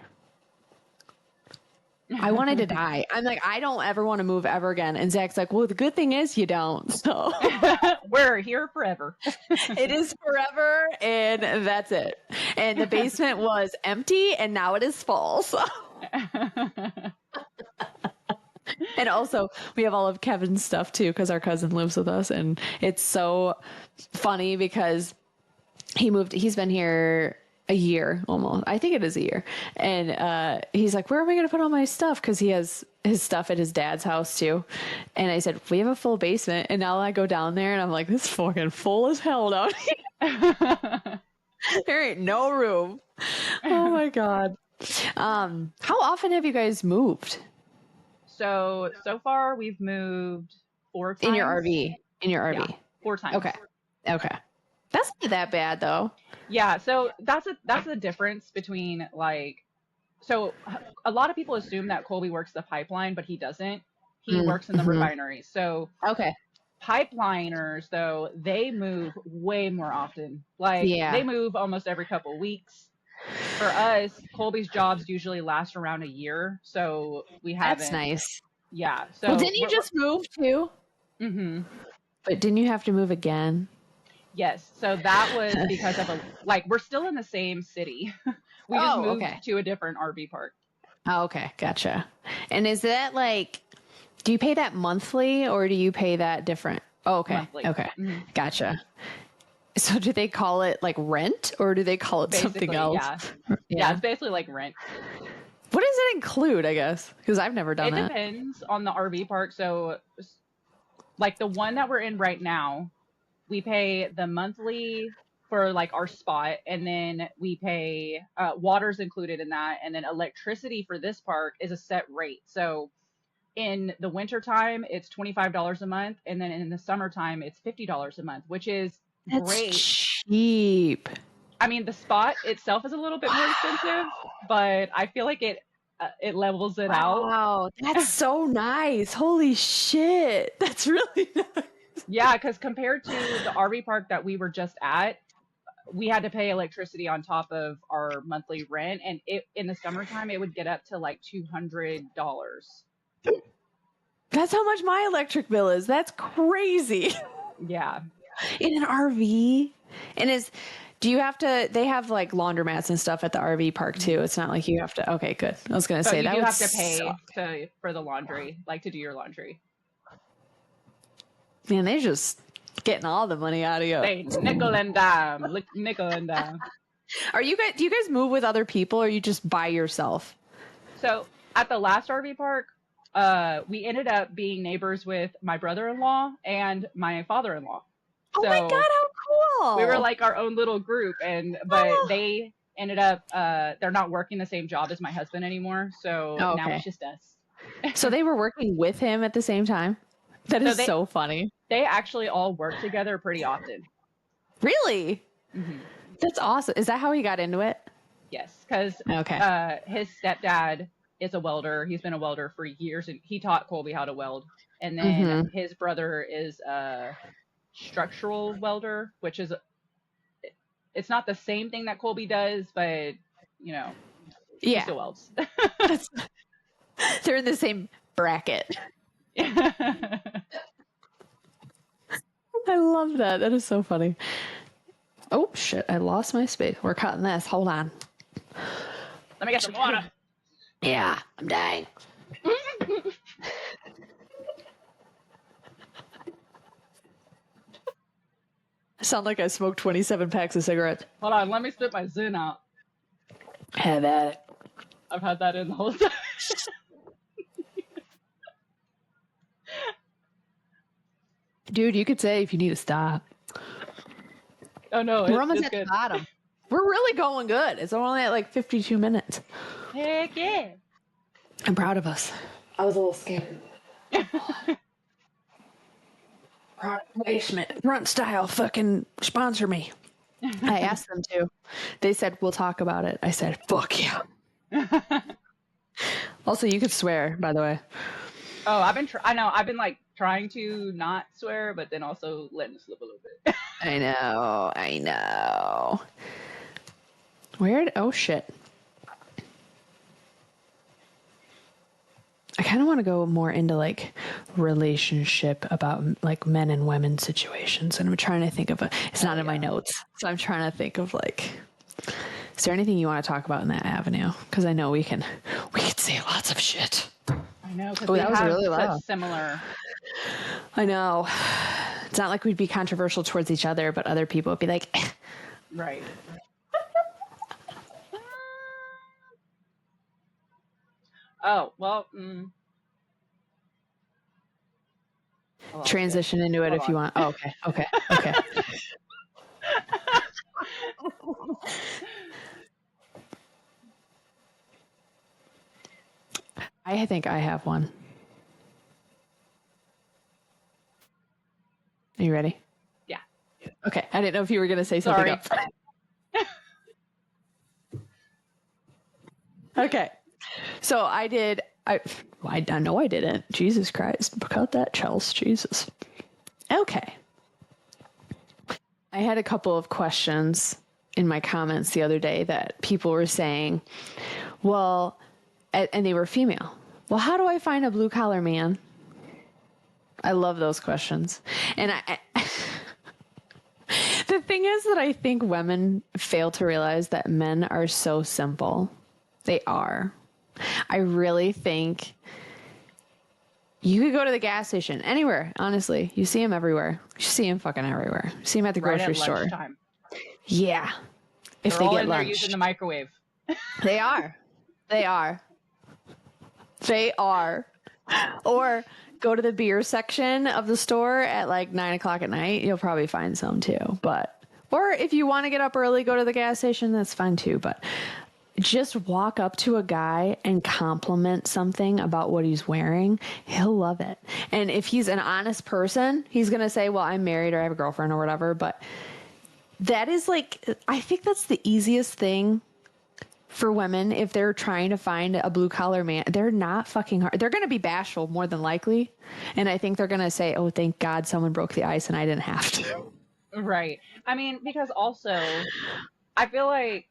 I wanted to die. I'm like, I don't ever want to move ever again. And Zach's like, well, the good thing is you don't. So We're here forever. it is forever, and that's it. And the basement was empty, and now it is full. So. And also, we have all of Kevin's stuff too, because our cousin lives with us, and it's so funny because he's been here a year almost. I think it is a year. And he's like, where am I going to put all my stuff? Because he has his stuff at his dad's house too. And I said, we have a full basement. And now I go down there and I'm like, this is fucking full as hell down here. There ain't no room. Oh my God. How often have you guys moved? So far we've moved 4 times. In your RV? In your RV? Yeah, 4 times. Okay. That's not that bad though. Yeah, so that's the difference between like, so a lot of people assume that Colby works the pipeline, but he doesn't. He works in the refinery. So okay. Pipeliners though, they move way more often. Like they move almost every couple weeks. For us, Colby's jobs usually last around a year, so we haven't. That's nice. Yeah. So well, didn't you just move too? Mm-hmm. But didn't you have to move again? Yes. So that was because of we're still in the same city. We just moved to a different RV park. Oh, okay. Gotcha. And is that like, do you pay that monthly or do you pay that different? Oh, okay. Monthly. Okay. Mm-hmm. Gotcha. So do they call it like rent or do they call it basically, something else? Yeah, it's basically like rent. What does it include, I guess? Because I've never done it. It depends on the RV park. So like the one that we're in right now, we pay the monthly for like our spot, and then we pay water's included in that, and then electricity for this park is a set rate. So in the wintertime, it's $25 a month, and then in the summertime, it's $50 a month, which is great. Cheap. I mean, the spot itself is a little bit more expensive, but I feel like it levels it out. Wow, that's so nice. Holy shit. That's really nice. Yeah, because compared to the RV park that we were just at, we had to pay electricity on top of our monthly rent, and in the summertime it would get up to like $200. That's how much my electric bill is. That's crazy. Yeah. In an RV? And do you have to, they have like laundromats and stuff at the RV park too. It's not like you have to, okay, good. I was going to say that you have to pay for the laundry, like to do your laundry. Man, they're just getting all the money out of you. They nickel and dime. Do you guys move with other people or you just by yourself? So at the last RV park, we ended up being neighbors with my brother-in-law and my father-in-law. Oh my God, how cool. We were like our own little group, but they ended up, they're not working the same job as my husband anymore. So now it's just us. So they were working with him at the same time? That is so funny. They actually all work together pretty often. Really? Mm-hmm. That's awesome. Is that how he got into it? Yes, because his stepdad is a welder. He's been a welder for years, and he taught Colby how to weld. And then his brother is a structural welder, which is it's not the same thing that Colby does, but he still welds. They're in the same bracket. I love that. That is so funny. Oh shit, I lost my space. We're cutting this. Hold on. Let me get some water. Yeah, I'm dying. I sound like I smoked 27 packs of cigarettes. Hold on, let me spit my Zin out. Have at it. I've had that in the whole time. Dude, you could say if you need to stop. Oh no, we're almost at the bottom. We're really going good. It's only at like 52 minutes. Heck yeah. I'm proud of us. I was a little scared. Basement front style fucking sponsor me. I asked them to. They said we'll talk about it. I said fuck yeah. Also, you could swear, by the way. Oh, I've been like trying to not swear, but then also letting it slip a little bit. I know. Weird. Oh shit. I kind of want to go more into like relationship about like men and women situations. And I'm trying to think of it's not in my notes. So I'm trying to think of like, is there anything you want to talk about in that avenue? Cause I know we can say lots of shit. I know, because Oh, we that was have really such loud. similar. I know. It's not like we'd be controversial towards each other, but other people would be like, Right. Oh, well. transition into it Hold if you on. want. Oh, okay. I think I have one. Are you ready? Yeah. Okay. I didn't know if you were going to say something Sorry. else. Okay. So I know I didn't. Jesus Christ. Cut that, Chels. Jesus. Okay. I had a couple of questions in my comments the other day that people were saying, well, and they were female. Well, how do I find a blue collar man? I love those questions. And the thing is that I think women fail to realize that men are so simple. They are. I really think you could go to the gas station anywhere. Honestly, you see them everywhere. You see them fucking everywhere. You see them at the grocery store. Lunchtime. Yeah. If They're they all get in lunch. there using the microwave. They are. Or go to the beer section of the store at like 9:00 at night. You'll probably find some too. Or if you want to get up early, go to the gas station. That's fine too. But just walk up to a guy and compliment something about what he's wearing. He'll love it. And if he's an honest person, he's going to say, well, I'm married or I have a girlfriend or whatever. But that is like, I think that's the easiest thing for women if they're trying to find a blue collar man. They're not fucking hard. They're going to be bashful more than likely. And I think they're going to say, oh, thank God someone broke the ice and I didn't have to. Right. I mean, because also, I feel like,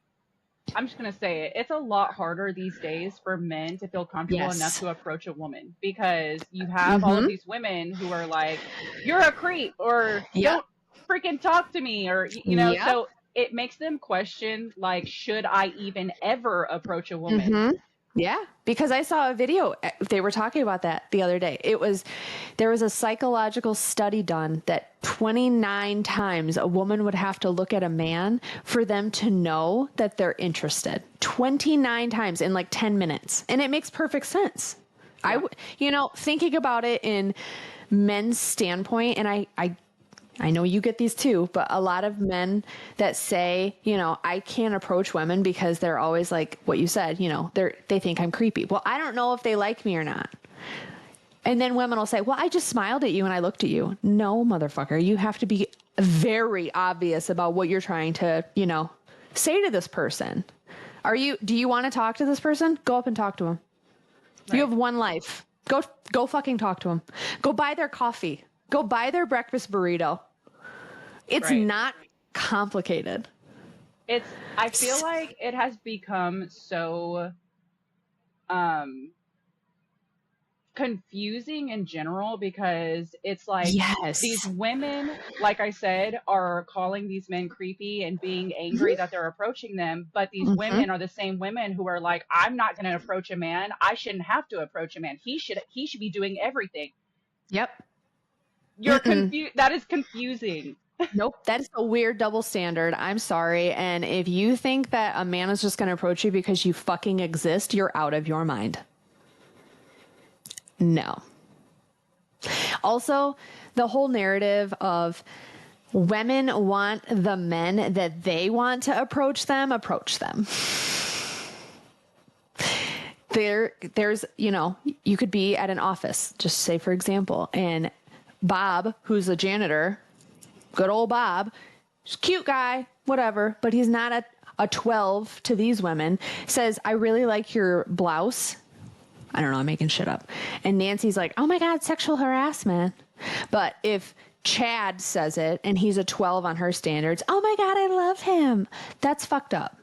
I'm just going to say it, it's a lot harder these days for men to feel comfortable enough to approach a woman because you have all of these women who are like, you're a creep or don't freaking talk to me or, so it makes them question, like, should I even ever approach a woman? Yeah, because I saw a video. They were talking about that the other day. There was a psychological study done that 29 times a woman would have to look at a man for them to know that they're interested. 29 times in like 10 minutes. And it makes perfect sense. Yeah. Thinking about it in men's standpoint, and I know you get these too, but a lot of men that say, I can't approach women because they're always like what you said, they think I'm creepy. Well, I don't know if they like me or not. And then women will say, well, I just smiled at you and I looked at you. No, motherfucker, you have to be very obvious about what you're trying to, say to this person. Do you want to talk to this person? Go up and talk to him. Right. You have one life. Go fucking talk to him. Go buy their coffee. Go buy their breakfast burrito. It's not complicated. I feel like it has become so confusing in general because it's like these women, like I said, are calling these men creepy and being angry that they're approaching them. But these women are the same women who are like, I'm not going to approach a man. I shouldn't have to approach a man. He should be doing everything. Yep. You're confused. That is confusing. Nope. That is a weird double standard. I'm sorry. And if you think that a man is just going to approach you because you fucking exist, you're out of your mind. No. Also, the whole narrative of women want the men that they want to approach them. There's, you could be at an office, just say for example, and Bob, who's a janitor, good old Bob, cute guy, whatever, but he's not a 12 to these women, says, I really like your blouse. I don't know, I'm making shit up. And Nancy's like, oh my God, sexual harassment. But if Chad says it and he's a 12 on her standards, oh my God, I love him. That's fucked up.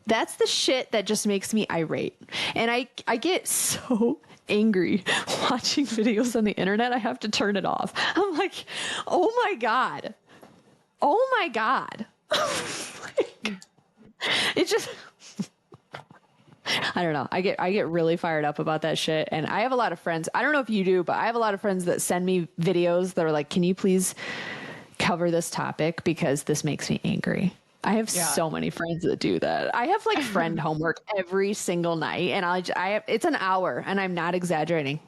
That's the shit that just makes me irate. And I get so angry watching videos on the internet. I have to turn it off. I'm like, oh my God. Oh my God. Like, it just, I don't know. I get really fired up about that shit. And I have a lot of friends. I don't know if you do, but I have a lot of friends that send me videos that are like, can you please cover this topic because this makes me angry. I have so many friends that do that. I have like friend homework every single night, and it's an hour, and I'm not exaggerating.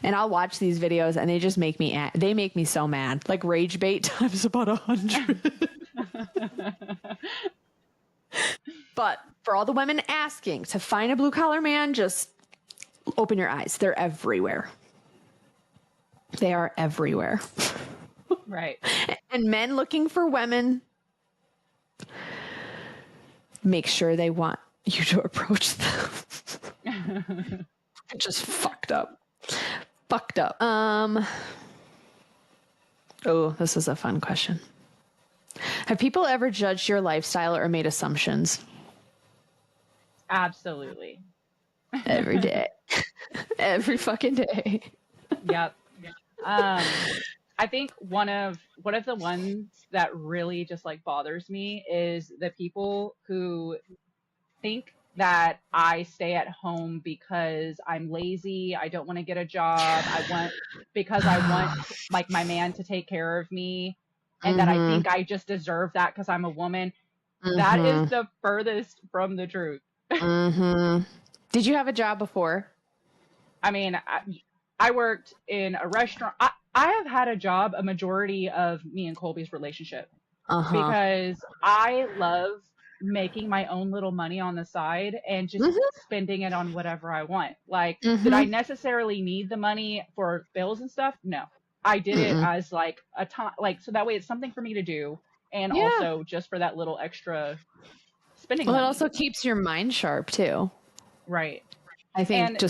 And I'll watch these videos, and they just make me they make me so mad. Like rage bait times about 100. But for all the women asking to find a blue collar man, just open your eyes. They're everywhere. They are everywhere. Right. And men looking for women, make sure they want you to approach them. Just fucked up. Fucked up. Oh, this is a fun question. Have people ever judged your lifestyle or made assumptions? Absolutely. Every day. Every fucking day. Yep. I think one of the ones that really just like bothers me is the people who think that I stay at home because I'm lazy, I don't want to get a job, because I want like my man to take care of me, and that I think I just deserve that because I'm a woman. That is the furthest from the truth. Did you have a job before? I mean, I worked in a restaurant. I have had a job a majority of me and Colby's relationship because I love making my own little money on the side and just spending it on whatever I want. Like, did I necessarily need the money for bills and stuff? No. I did it as like a time, like, so that way it's something for me to do. And also just for that little extra spending money. It also keeps your mind sharp too. Right. I think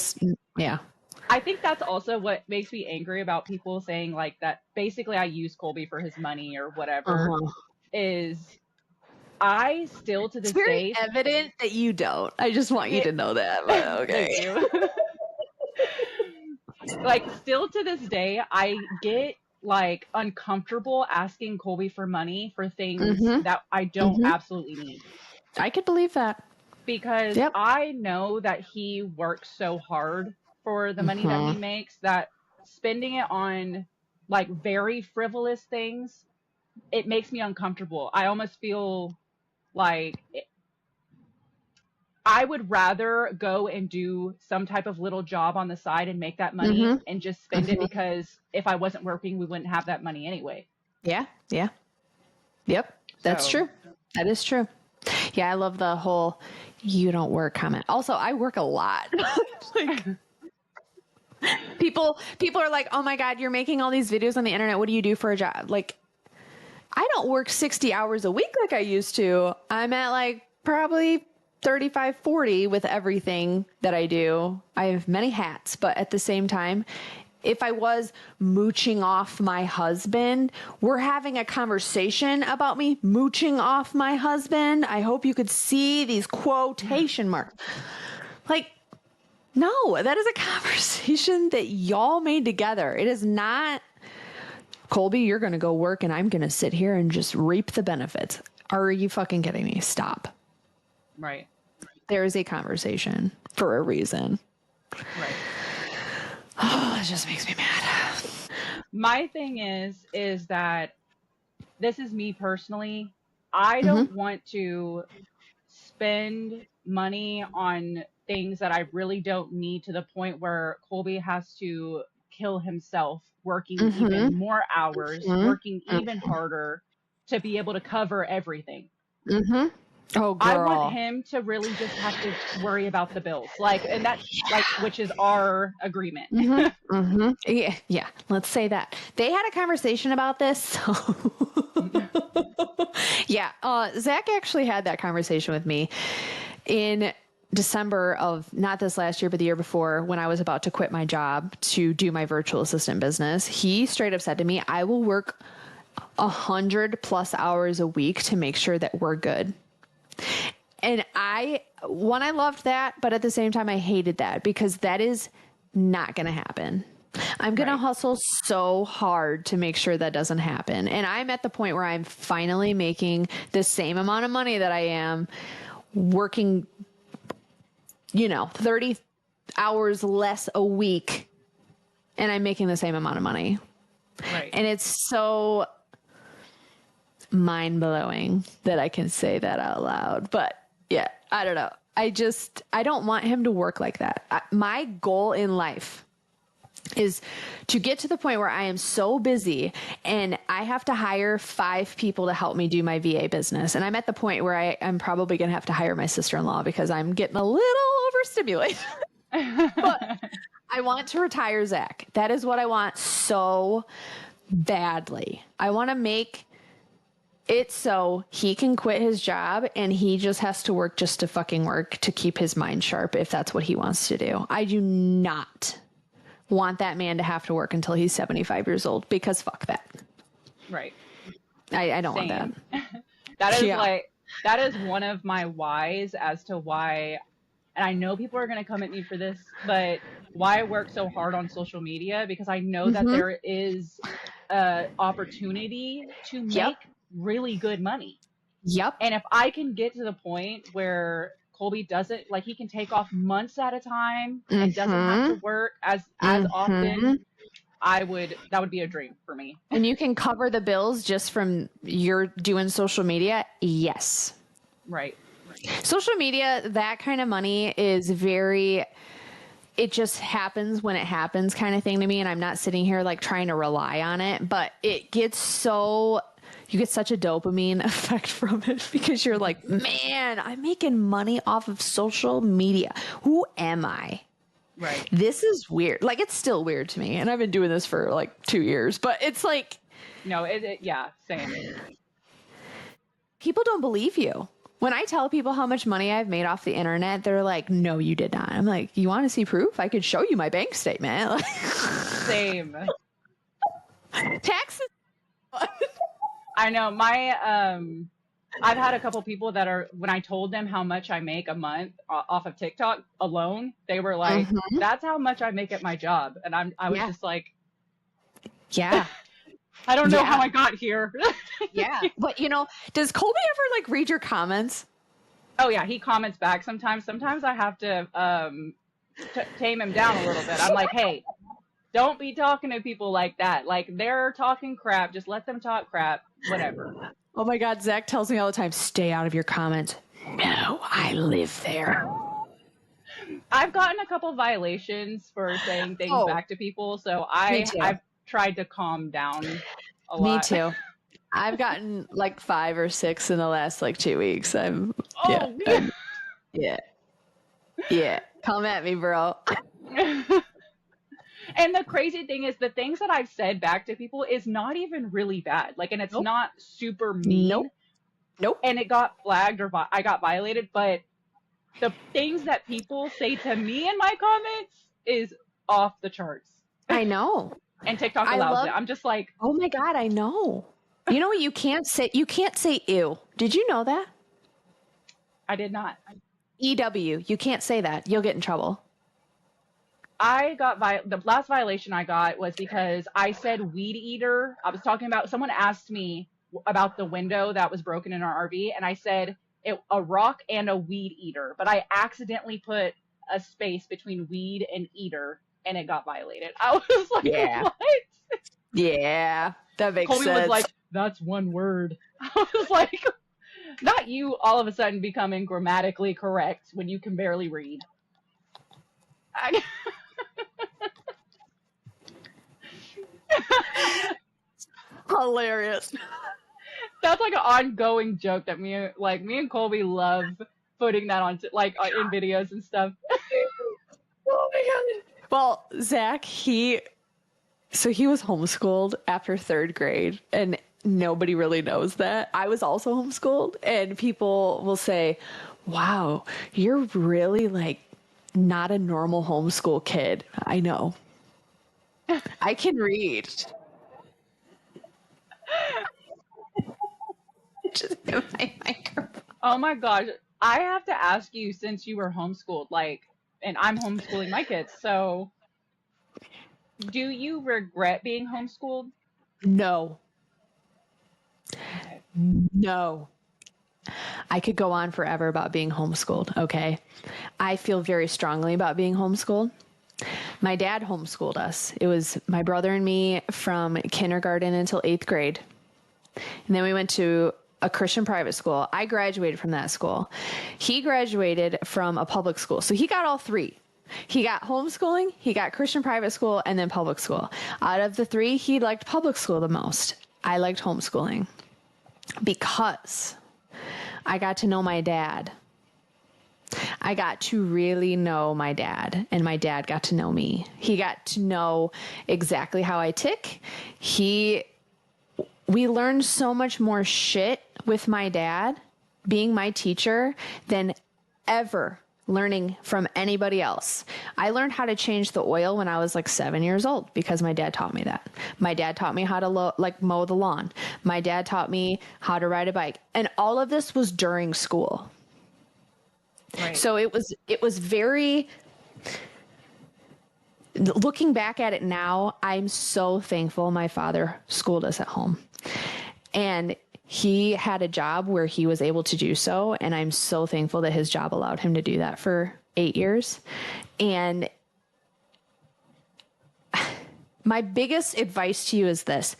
I think that's also what makes me angry about people saying like that basically I use Colby for his money or whatever is I still to this it's very day evident that you don't. I just want you to know that. But okay. Thank you. Like still to this day I get like uncomfortable asking Colby for money for things that I don't absolutely need. I could believe that. Because I know that he works so hard for the money that he makes that spending it on like very frivolous things, it makes me uncomfortable. I almost feel like I would rather go and do some type of little job on the side and make that money and just spend it because if I wasn't working, we wouldn't have that money anyway. Yeah. Yeah. Yep. That's true. That is true. Yeah. I love the whole you don't work comment. Also, I work a lot. Like, people are like, oh my God, you're making all these videos on the internet. What do you do for a job? Like, I don't work 60 hours a week like I used to. I'm at like probably 35, 40 with everything that I do. I have many hats, but at the same time, if I was mooching off my husband, we're having a conversation about me mooching off my husband. I hope you could see these quotation marks. Like, no, that is a conversation that y'all made together. It is not, Colby, you're going to go work and I'm going to sit here and just reap the benefits. Are you fucking kidding me? Stop. Right. There is a conversation for a reason. Right. Oh, it just makes me mad. My thing is that this is me personally. I don't want to spend money on things that I really don't need to the point where Colby has to kill himself working even more hours, working even harder to be able to cover everything. Oh, girl. I want him to really just have to worry about the bills. Like, and that's like, which is our agreement. Yeah. Let's say that. They had a conversation about this. So yeah. Zach actually had that conversation with me in December of not this last year, but the year before when I was about to quit my job to do my virtual assistant business. He straight up said to me, I will work 100+ hours a week to make sure that we're good. And I loved that, but at the same time, I hated that because that is not going to happen. I'm going to hustle so hard to make sure that doesn't happen. And I'm at the point where I'm finally making the same amount of money that I am working, 30 hours less a week, and I'm making the same amount of money. Right. And it's so mind-blowing that I can say that out loud. But yeah, I don't know. I don't want him to work like that. My goal in life is to get to the point where I am so busy and I have to hire 5 people to help me do my VA business. And I'm at the point where I'm probably going to have to hire my sister-in-law because I'm getting a little overstimulated. But I want to retire Zach. That is what I want so badly. I want to make it so he can quit his job and he just has to work just to fucking work to keep his mind sharp if that's what he wants to do. I do not want that man to have to work until he's 75 years old because fuck that. Right. I don't want Same. that. That is one of my whys as to why, and I know people are going to come at me for this, but why I work so hard on social media, because I know that there is opportunity to make really good money. Yep. And if I can get to the point where Colby doesn't, like, he can take off months at a time and doesn't have to work as often, that would be a dream for me. And you can cover the bills just from your doing social media. Yes. Right. Social media, that kind of money is it just happens when it happens kind of thing to me. And I'm not sitting here like trying to rely on it, but you get such a dopamine effect from it because you're like, man, I'm making money off of social media. Who am I? Right. This is weird. Like, it's still weird to me. And I've been doing this for like 2 years, but it's like, no, yeah, same. People don't believe you. When I tell people how much money I've made off the internet, they're like, no, you did not. I'm like, you want to see proof? I could show you my bank statement. Same. Taxes. I know I've had a couple people that are, when I told them how much I make a month off of TikTok alone, they were like, that's how much I make at my job. And I was just like, yeah, I don't know how I got here. Yeah. But does Colby ever like read your comments? Oh yeah. He comments back sometimes. Sometimes I have to, tame him down a little bit. I'm like, hey, don't be talking to people like that. Like, they're talking crap. Just let them talk crap. Whatever. Oh my God. Zach tells me all the time, stay out of your comments. No, I live there. I've gotten a couple violations for saying things back to people. So I've tried to calm down a lot. Me too. I've gotten like 5 or 6 in the last like 2 weeks. Yeah. Come at me, bro. And the crazy thing is, the things that I've said back to people is not even really bad. Like, and it's not super mean. Nope. And it got flagged or I got violated. But the things that people say to me in my comments is off the charts. I know. And TikTok allows it. I'm just like, oh my God, I know. You know what you can't say? You can't say ew. Did you know that? I did not. EW. You can't say that. You'll get in trouble. I got the last violation I got was because I said weed eater. I was talking about, someone asked me about the window that was broken in our RV, and I said a rock and a weed eater, but I accidentally put a space between weed and eater, and it got violated. I was like, what? Yeah, that makes sense. Colby was like, that's one word. I was like, not you all of a sudden becoming grammatically correct when you can barely read. Hilarious. That's like an ongoing joke that me and Colby love putting that on in videos and stuff. Oh my God. Well, Zach, he was homeschooled after 3rd grade, and nobody really knows that. I was also homeschooled, and people will say, wow, you're really like not a normal homeschool kid. I know. I can read. Just hit my microphone. Oh my gosh. I have to ask you, since you were homeschooled, like, and I'm homeschooling my kids, so do you regret being homeschooled? No. Okay. No. I could go on forever about being homeschooled, okay? I feel very strongly about being homeschooled. My dad homeschooled us. It was my brother and me from kindergarten until 8th grade. And then we went to a Christian private school. I graduated from that school. He graduated from a public school. So he got all three. He got homeschooling, he got Christian private school, and then public school. Out of the three, he liked public school the most. I liked homeschooling because I got to know my dad. I got to really know my dad, and my dad got to know me. He got to know exactly how I tick. We learned so much more shit with my dad being my teacher than ever learning from anybody else. I learned how to change the oil when I was like 7 years old because my dad taught me that. My dad taught me how to mow the lawn. My dad taught me how to ride a bike. And all of this was during school. Right. So it was very, looking back at it now, I'm so thankful my father schooled us at home. And he had a job where he was able to do so. And I'm so thankful that his job allowed him to do that for 8 years. And my biggest advice to you is this: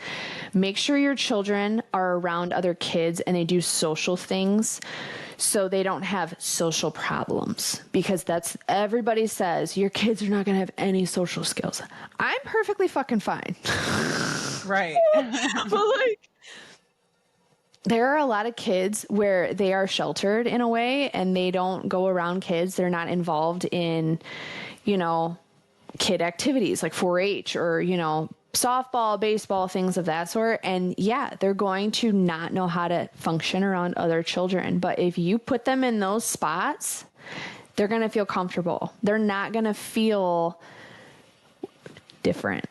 make sure your children are around other kids and they do social things so they don't have social problems, because that's, everybody says your kids are not going to have any social skills. I'm perfectly fucking fine. Right. But like, there are a lot of kids where they are sheltered in a way and they don't go around kids. They're not involved in, kid activities like 4-H or, softball, baseball, things of that sort. And yeah, they're going to not know how to function around other children. But if you put them in those spots, they're going to feel comfortable. They're not going to feel different.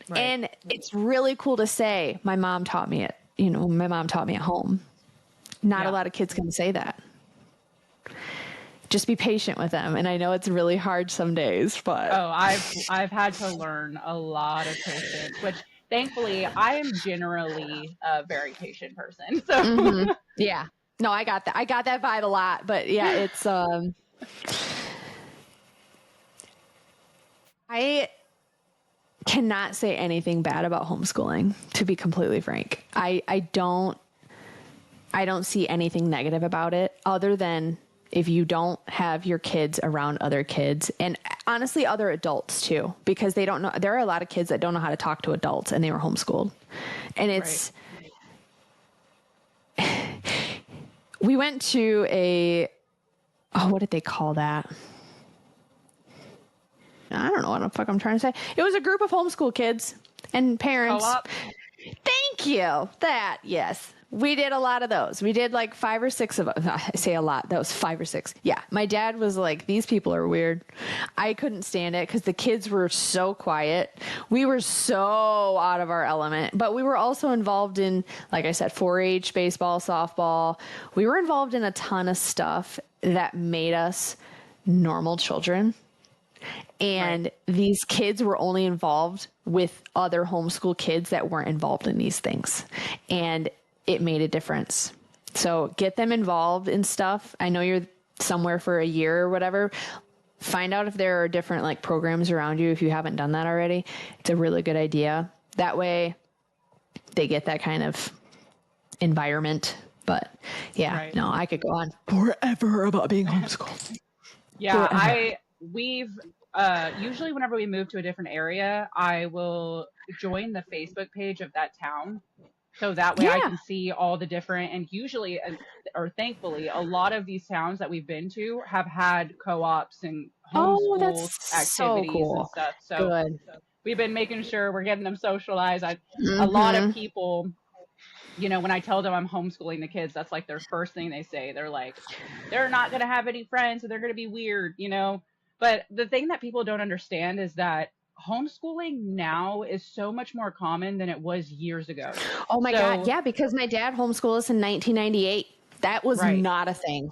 Right. And it's really cool to say, my mom taught me it. My mom taught me at home. Not a lot of kids can say that. Just be patient with them. And I know it's really hard some days, but I've had to learn a lot of patience, which thankfully I am generally a very patient person. So yeah. No, I got that. I got that vibe a lot, but yeah, it's I cannot say anything bad about homeschooling, to be completely frank. I don't see anything negative about it, other than if you don't have your kids around other kids, and honestly other adults too, because they don't know. There are a lot of kids that don't know how to talk to adults and they were homeschooled. And it's, we went to what did they call that? I don't know what the fuck I'm trying to say. It was a group of homeschool kids and parents. Co-op? Thank you. That, yes. We did a lot of those. We did like 5 or 6 of them. I say a lot. That was 5 or 6. Yeah. My dad was like, these people are weird. I couldn't stand it because the kids were so quiet. We were so out of our element, but we were also involved in, like I said, 4-H, baseball, softball. We were involved in a ton of stuff that made us normal children. And these kids were only involved with other homeschool kids that weren't involved in these things. And it made a difference. So get them involved in stuff. I know you're somewhere for a year or whatever. Find out if there are different like programs around you if you haven't done that already. It's a really good idea. That way they get that kind of environment. But yeah, no, I could go on forever about being homeschooled. Yeah, we've usually whenever we move to a different area, I will join the Facebook page of that town. So that way I can see all the different, and usually, or thankfully, a lot of these towns that we've been to have had co-ops and homeschool activities and stuff. So we've been making sure we're getting them socialized. A lot of people, when I tell them I'm homeschooling the kids, that's like their first thing they say. They're like, they're not going to have any friends, so they're going to be weird, But the thing that people don't understand is that homeschooling now is so much more common than it was years ago. Oh my God. Yeah. Because my dad homeschooled us in 1998. That was not a thing.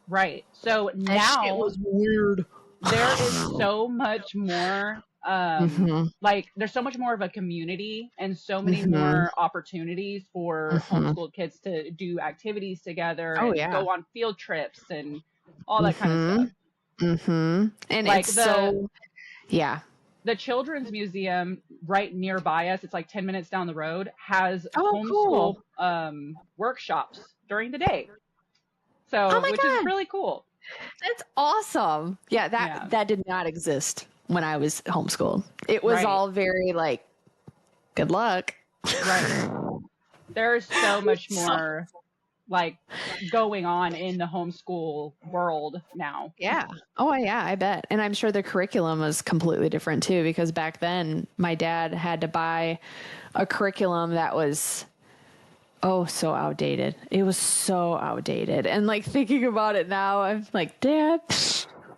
Right. So That shit now was weird. there is so much more Mm-hmm. like there's so much more of a community and so many Mm-hmm. more opportunities for Mm-hmm. homeschooled kids to do activities together Oh and yeah. go on field trips and all that kind of Mm-hmm. stuff. Mm-hmm. And Like it's so, yeah. the children's museum right nearby us, it's like 10 minutes down the road, has Oh, homeschool cool. workshops during the day. Oh So, my which is God. really cool. That's awesome. Yeah, Yeah. that did not exist when I was homeschooled. It was Right. all very like, good luck. Right. There's so much So, more like going on in the homeschool world now. yeah. Oh, yeah, I bet. And I'm sure the curriculum was completely different too, because back then my dad had to buy a curriculum that was, oh, so outdated. It was so outdated. And like thinking about it now, I'm like, Dad,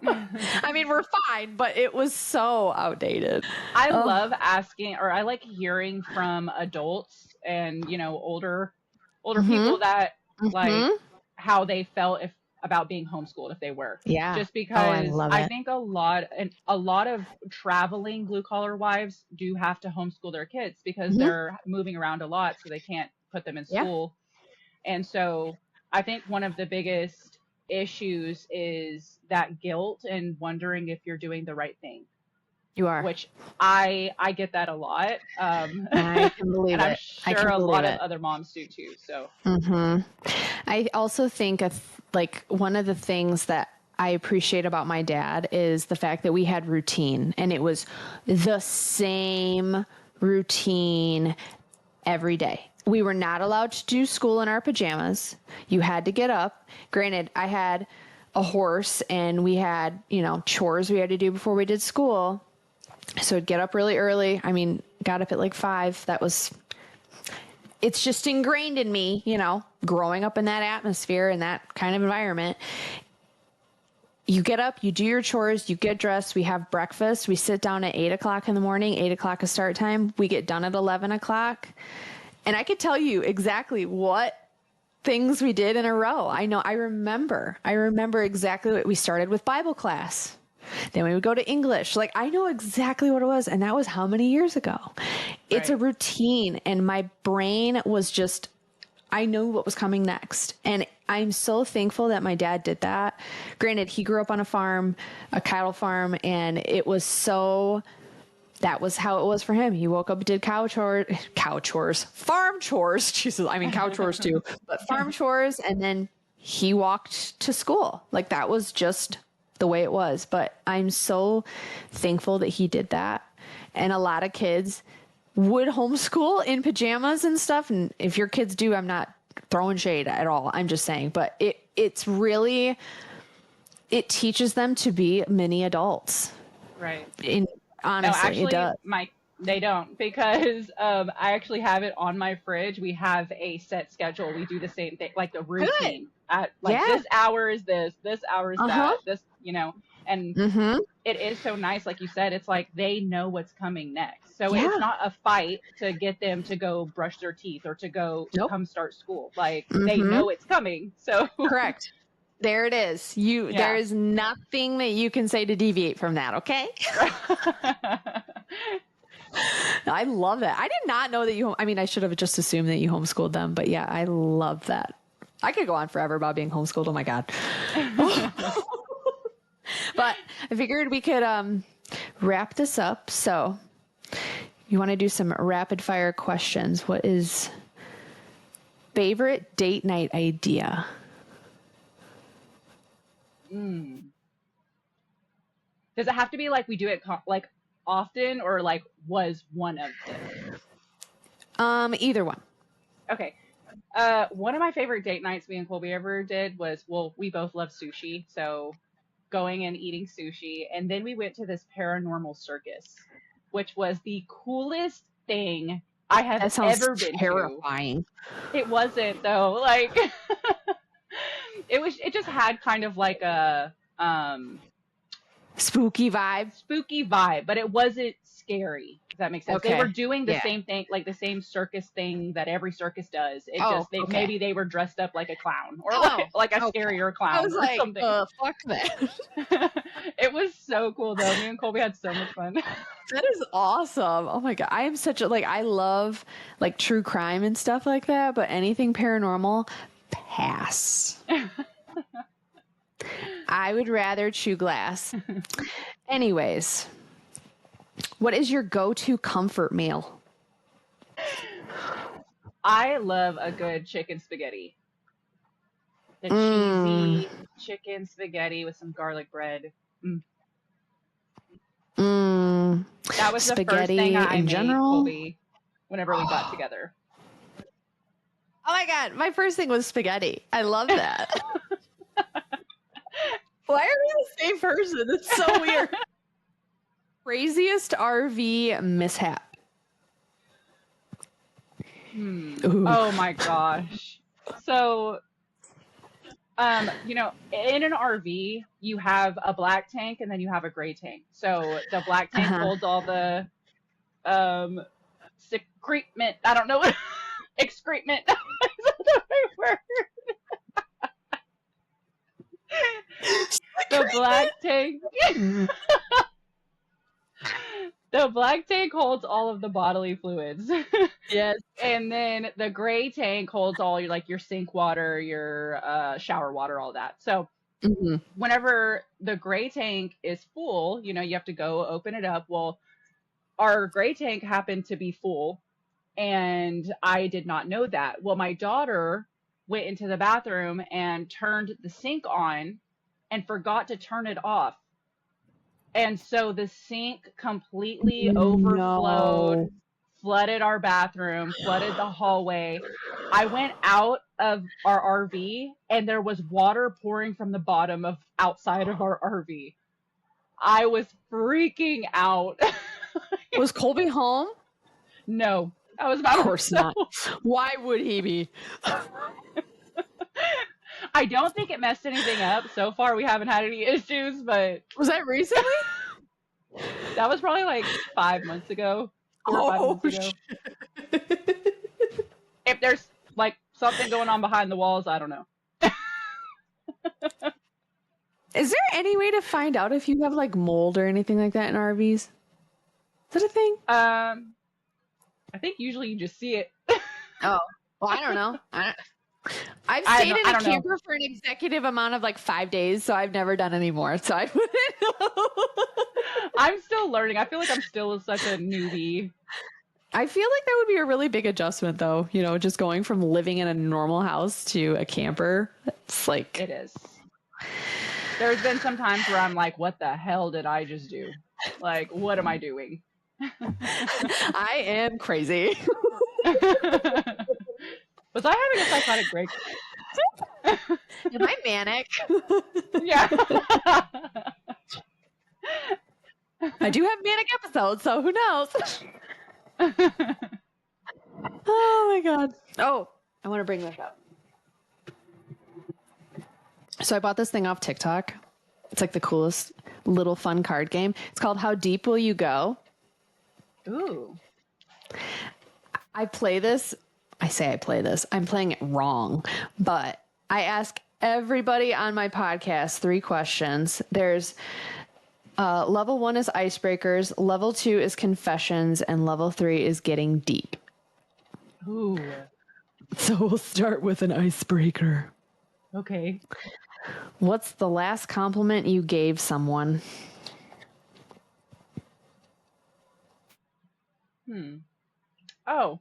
I mean, we're fine, but it was so outdated. I Oh, love asking or I like hearing from adults and, older people mm-hmm. that like Mm-hmm. how they felt if about being homeschooled if they were. Yeah. Just Oh, I because love I it. think a lot of traveling blue collar wives do have to homeschool their kids because Mm-hmm. they're moving around a lot so they can't put them in Yeah, school. And so I think one of the biggest issues is that guilt and wondering if you're doing the right thing, you are. which I get that a lot, I can and believe I'm it. I sure can a believe lot of it. other moms do too. So Hmm. I also think like one of the things that I appreciate about my dad is the fact that we had routine, and it was the same routine every day. We were not allowed to do school in our pajamas. You had to get up. Granted, I had a horse and we had, chores we had to do before we did school. So I'd get up really early. I mean, got up at like 5. It's just ingrained in me, growing up in that atmosphere and that kind of environment. You get up, you do your chores, you get dressed, we have breakfast, we sit down at 8 o'clock in the morning, 8 o'clock is start time. We get done at 11 o'clock. And I could tell you exactly what things we did in a row. I remember exactly what we started with Bible class. Then we would go to English. Like, I know exactly what it was. And that was how many years ago? It's a right, routine. And my brain was just, I knew what was coming next. And I'm so thankful that my dad did that. Granted, he grew up on a farm, a cattle farm, and that was how it was for him. He woke up, did farm chores. Jesus, I mean, cow chores too, but farm chores. And then he walked to school. Like, that was just the way it was. But I'm so thankful that he did that. And a lot of kids would homeschool in pajamas and stuff. And if your kids do, I'm not throwing shade at all. I'm just saying, but it's really, it teaches them to be mini adults. right. No, Honestly, it actually, does. they don't because I actually have it on my fridge. We have a set schedule. We do the same thing, like the Good. routine. At like Yeah. this hour is this hour is Uh-huh. that, and Mm-hmm. it is so nice. Like you said, it's like they know what's coming next. So it's Yeah. not a fight to get them to go brush their teeth or to Nope. come start school. Like they Mm-hmm. know it's coming. So Correct. There it is. There yeah. is nothing that you can say to deviate from that, okay? I love that. I did not know that I mean, I should have just assumed that you homeschooled them, but yeah, I love that. I could go on forever about being homeschooled. Oh my God. But I figured we could wrap this up. So you want to do some rapid fire questions. What is favorite date night idea? Does it have to be like we do it like often or like was one of them? Either one. Okay. One of my favorite date nights me and Colby ever did was, well, we both love sushi, so going and eating sushi, and then we went to this paranormal circus, which was the coolest thing I have That sounds ever been to. terrifying. It wasn't though, like it just had kind of like a Spooky vibe. spooky vibe, but it wasn't scary. Does that make sense? Okay. They were doing the Yeah. same thing, like the same circus thing that every circus does. It Oh, just okay. maybe they were dressed up like a clown or Oh, like a okay. scarier I clown was or like, something. fuck that. It was so cool though. Me and Colby had so much fun. That is awesome. Oh my God. I am such a, like, I love like true crime and stuff like that, but anything paranormal, pass. I would rather chew glass. Anyways, what is your go-to comfort meal? I love a good chicken spaghetti. The Mm. cheesy chicken spaghetti with some garlic bread. That was the first Spaghetti thing I in made, general. Colby, whenever we got together. Oh my God. My first thing was spaghetti. I love that. Why are we the same person? It's so weird. Craziest RV mishap. Ooh. Oh my gosh. So, you know, in an RV, you have a black tank and then you have a gray tank. So the black tank holds all the secretement. I don't know what excrement. Is that the right word? The black tank. The black tank holds all of the bodily fluids. Yes. And then the gray tank holds all your like your sink water, your shower water, all that. So whenever the gray tank is full, you know, you have to go open it up. Well, our gray tank happened to be full and I did not know that. Well, my daughter went into the bathroom and turned the sink on and forgot to turn it off. And so the sink completely overflowed, flooded our bathroom, flooded the hallway. I went out of our RV and there was water pouring from the bottom of outside of our RV. I was freaking out. Was Colby home? No, I was not. Of course not. Why would he be? I don't think it messed anything up. So far, we haven't had any issues, but Was that recently? that was probably like 5 months ago. 4 or 5 months ago. If there's like something going on behind the walls, I don't know. Is there any way to find out if you have like mold or anything like that in RVs? Is that a thing? I think usually you just see it. Oh, well, I don't know. I've stayed in a camper for an executive amount of like 5 days, so I've never done any more. So I wouldn't know. I'm still learning. I feel like I'm still such a newbie. I feel like that would be a really big adjustment, though. You know, just going from living in a normal house to a camper. It's like it is. There's been some times where I'm like, what the hell did I just do? Like, what am I doing? I am crazy. Was I having a psychotic break? Am I manic? Yeah. I do have manic episodes, so who knows? Oh my God. Oh, I want to bring this up. So I bought this thing off TikTok. It's like the coolest little fun card game. It's called How Deep Will You Go? Ooh. I play this. I say I play this. I'm playing it wrong, but I ask everybody on my podcast 3 questions. There's level 1 is icebreakers, level 2 is confessions, and level 3 is getting deep. Ooh. So we'll start with an icebreaker. Okay. What's the last compliment you gave someone? Oh.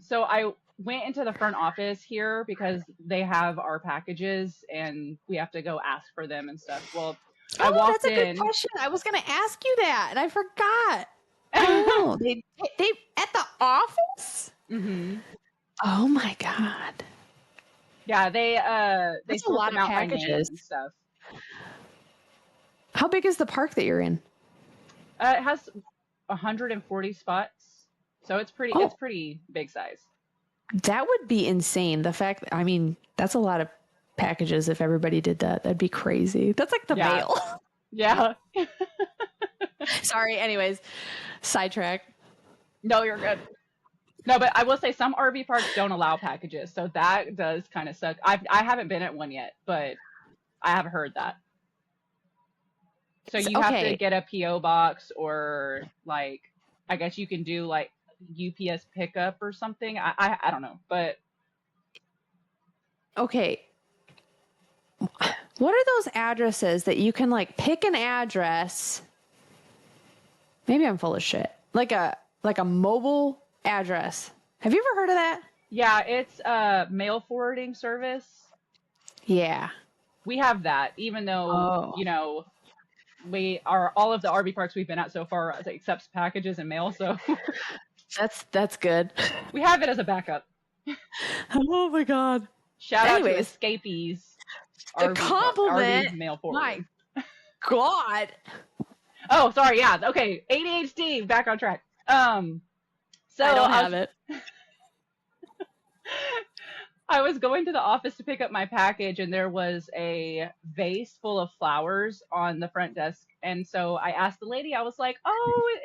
So I went into the front office here because they have our packages and we have to go ask for them and stuff. Well, I walked that's a in. good question. I was going to ask you that and I forgot. Oh, they at the office? Mm-hmm. Oh my God. Yeah, they That's a lot of packages and stuff. How big is the park that you're in? It has 140 spots, so it's pretty big size. That would be insane. The fact, I mean, that's a lot of packages. If everybody did that, that'd be crazy. That's like the mail. Yeah. Sorry. Anyways, sidetrack. No, you're good. No, but I will say some RV parks don't allow packages, so that does kind of suck. I haven't been at one yet, but I have heard that. So you have to Okay. get a PO box, or like I guess you can do like UPS pickup or something. I don't know, but Okay. What are those addresses that you can like pick an address? Maybe I'm full of shit. Like a mobile address. Have you ever heard of that? yeah, it's a mail forwarding service. Yeah. We have that, even though Oh. we are all of the RV parks we've been at so far accepts packages and mail, so That's good. we have it as a backup. Oh my god. Shout out to Anyways, Escapees. the compliment. RV mail My forwarding. god. Oh, sorry. Yeah. Okay. ADHD. Back on track. So I don't have it. I was going to the office to pick up my package, and there was a vase full of flowers on the front desk. And so I asked the lady, I was like, "Oh,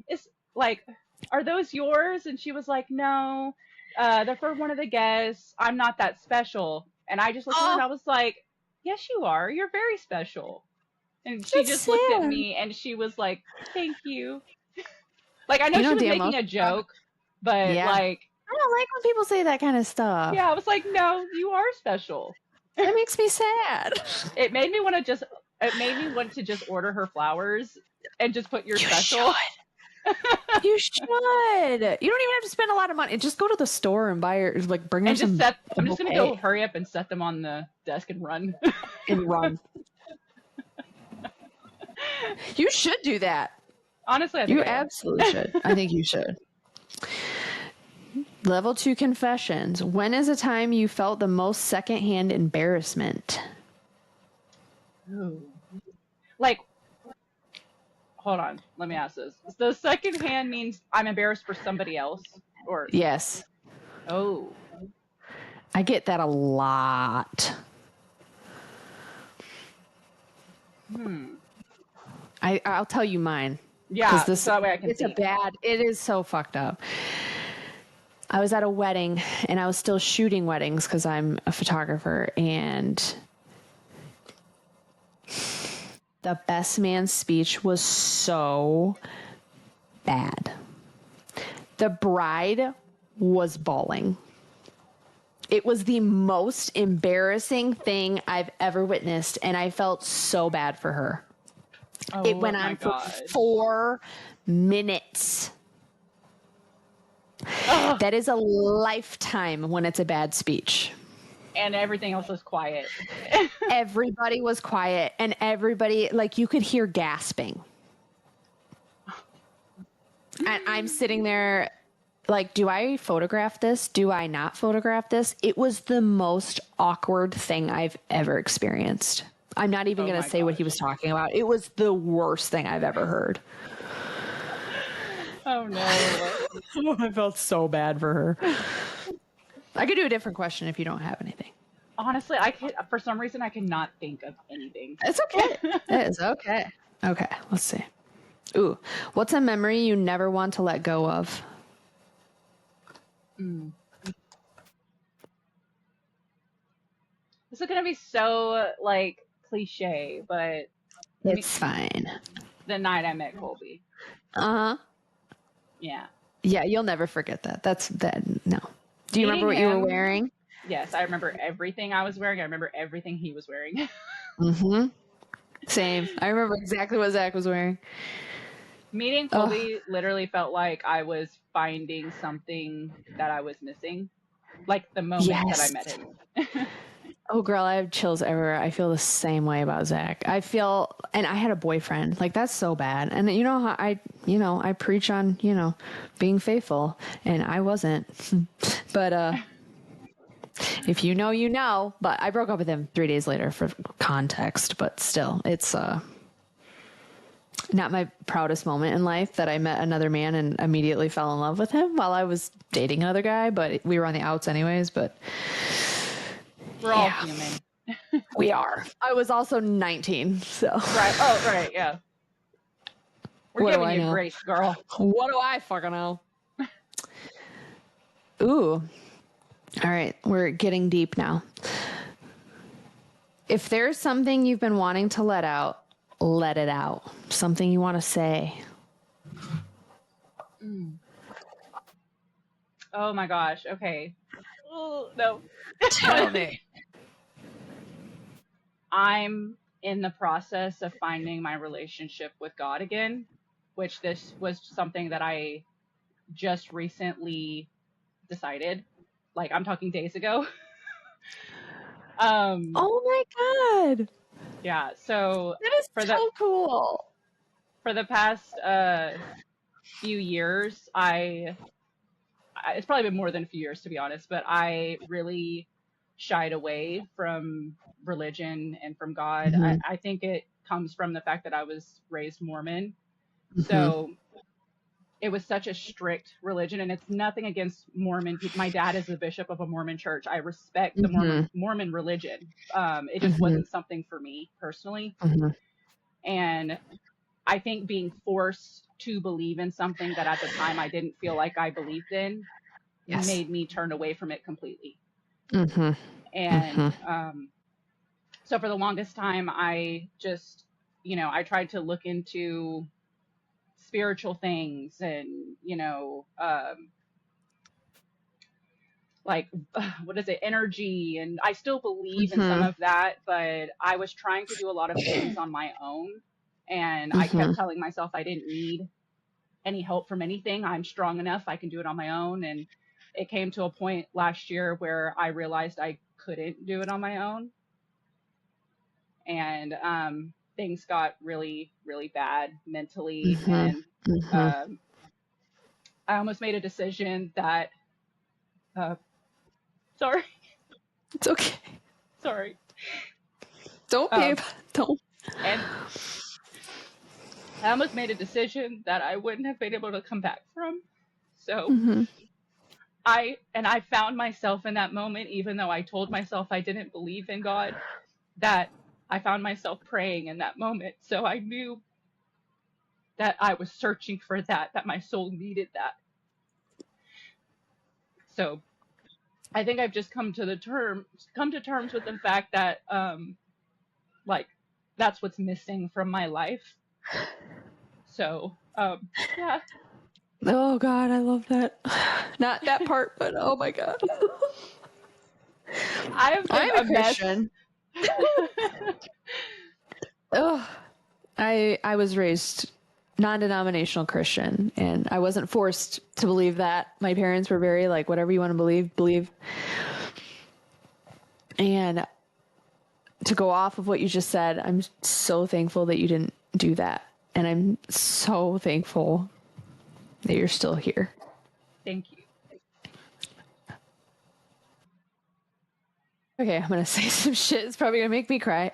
it's like, are those yours?" And she was like, "No, they're for one of the guests. I'm not that special." And I just looked at her and I was like, "Yes, you are. You're very special." And she That's just looked at sad. me and she was like, "Thank you." Like, I know You know she was damn making well- a joke, but Yeah. like, I don't like when people say that kind of stuff. yeah, I was like, "No, you are special." That makes me sad. It made me want to just order her flowers and just put your special. You should. You don't even have to spend a lot of money. Just go to the store and buy her, like, bring her And some. I'm just gonna go bouquet hurry up and set them on the desk and run. and run. You should do that. Honestly, I think You I am. absolutely should. I think you should. Level 2 confessions. When is a time you felt the most secondhand embarrassment? Ooh. Like, hold on, let me ask this. So secondhand means I'm embarrassed for somebody else, or Yes. oh, I get that a lot. I'll tell you mine. yeah. 'Cause So that way I can It's think. it is so fucked up. I was at a wedding and I was still shooting weddings because I'm a photographer, and the best man's speech was so bad. The bride was bawling. It was the most embarrassing thing I've ever witnessed, and I felt so bad for her. Oh, It went my on for God. 4 minutes. Ugh. That is a lifetime when it's a bad speech. And everything else was quiet. Everybody was quiet, and everybody, like, you could hear gasping. And I'm sitting there like, do I photograph this? Do I not photograph this? It was the most awkward thing I've ever experienced. I'm not even Oh going my to say what he was talking about. It was the worst thing I've ever heard. Oh no. I felt so bad for her. I could do a different question if you don't have anything. Honestly, for some reason I cannot think of anything. It's okay. It is okay. Okay, let's see. Ooh, what's a memory you never want to let go of? This is gonna be so like cliche, but It's fine. the night I met Colby. Uh-huh. Yeah. Yeah, you'll never forget that. No. Do you remember what Meeting you were him- wearing? Yes, I remember everything I was wearing. I remember everything he was wearing. Mm-hmm. Same. I remember exactly what Zach was wearing. Meeting Colby literally felt like I was finding something that I was missing. Like the moment that I met him. Oh, girl, I have chills everywhere. I feel the same way about Zach. And I had a boyfriend. Like, that's so bad. And you know how I preach on, being faithful, and I wasn't. But if you know, you know. But I broke up with him 3 days later for context. But still, it's not my proudest moment in life that I met another man and immediately fell in love with him while I was dating another guy. But we were on the outs anyways. But We're all human. we are. I was also 19, so. Right. Oh, right. Yeah. We're What do giving I you know? grace, girl. What do I fucking know? Ooh. All right. We're getting deep now. If there's something you've been wanting to let out, let it out. Something you want to say. Oh my gosh. Okay. Oh, no. Tell me. I'm in the process of finding my relationship with God again, which this was something that I just recently decided. Like I'm talking days ago. Oh my God. Yeah, so That is for the so cool. for the past few years, it's probably been more than a few years to be honest, but I really shied away from religion and from God. Mm-hmm. I think it comes from the fact that I was raised Mormon. Mm-hmm. So it was such a strict religion, and it's nothing against Mormon people. My dad is the bishop of a Mormon church. I respect the Mm-hmm. Mormon religion. It just Mm-hmm. wasn't something for me personally. Mm-hmm. And I think being forced to believe in something that at the time I didn't feel like I believed in Yes. made me turn away from it completely. Mm-hmm. And Mm-hmm. so for the longest time, I just, I tried to look into spiritual things and, like, what is it, energy. And I still believe in some Mm-hmm. of that, but I was trying to do a lot of things on my own. And I Mm-hmm. kept telling myself I didn't need any help from anything. I'm strong enough. I can do it on my own. And it came to a point last year where I realized I couldn't do it on my own. And things got really, really bad mentally. Mm-hmm. And Mm-hmm. um, I almost made a decision that, uh, sorry, It's okay. sorry. Don't, babe. Um, Don't. and I almost made a decision that I wouldn't have been able to come back from. So Mm-hmm. I found myself in that moment, even though I told myself I didn't believe in God, that I found myself praying in that moment. So I knew that I was searching for that my soul needed that. So I think I've just come to terms with the fact that like that's what's missing from my life. So yeah. Oh God, I love that. Not that part, but oh my God. I have been I'm a a mess. Christian. Oh, I was raised non-denominational Christian, and I wasn't forced to believe that. My parents were very like, whatever you want to believe, believe. And to go off of what you just said, I'm so thankful that you didn't do that. And I'm so thankful that you're still here. Thank you. Okay, I'm going to say some shit. It's probably going to make me cry.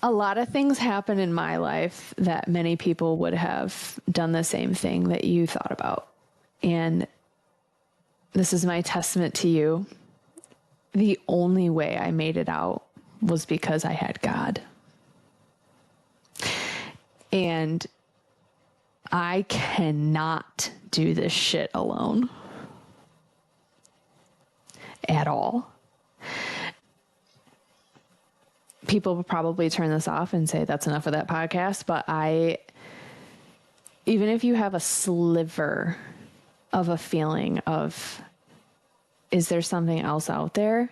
A lot of things happen in my life that many people would have done the same thing that you thought about. And this is my testament to you. The only way I made it out was because I had God. And I cannot do this shit alone at all. People will probably turn this off and say that's enough of that podcast, but even if you have a sliver of a feeling of, is there something else out there?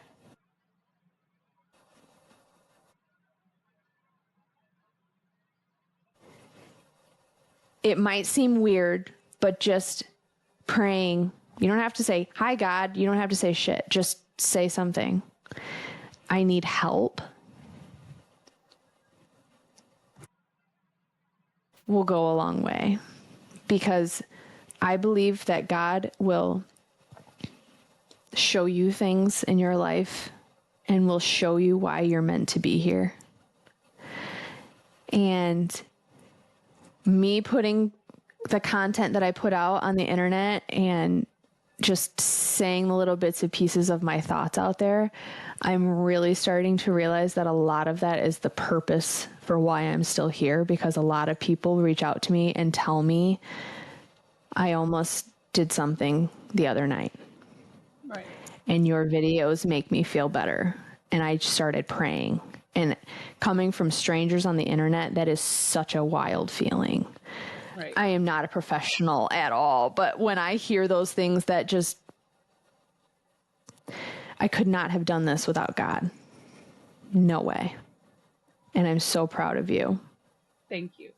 It might seem weird, but just praying, you don't have to say, hi, God. You don't have to say shit. Just say something. I need help. Will go a long way, because I believe that God will show you things in your life and will show you why you're meant to be here. And me putting the content that I put out on the internet and just saying the little bits and pieces of my thoughts out there, I'm really starting to realize that a lot of that is the purpose for why I'm still here, because a lot of people reach out to me and tell me I almost did something the other night. Right. And your videos make me feel better. And I started praying. And coming from strangers on the internet, that is such a wild feeling. Right. I am not a professional at all, but when I hear those things, that just, I could not have done this without God. No way. And I'm so proud of you. Thank you.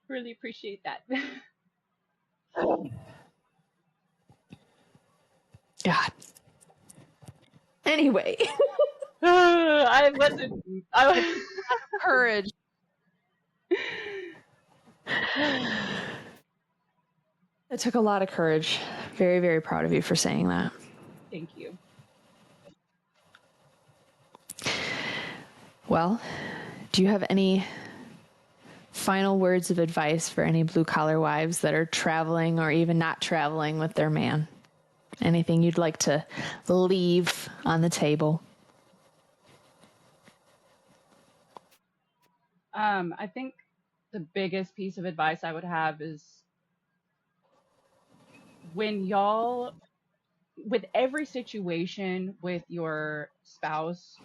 Really appreciate that. God. Anyway. I wasn't. Courage. It took a lot of courage. Very, very proud of you for saying that. Thank you. Well, do you have any final words of advice for any blue-collar wives that are traveling or even not traveling with their man? Anything you'd like to leave on the table? I think the biggest piece of advice I would have is when y'all, with every situation with your spouse,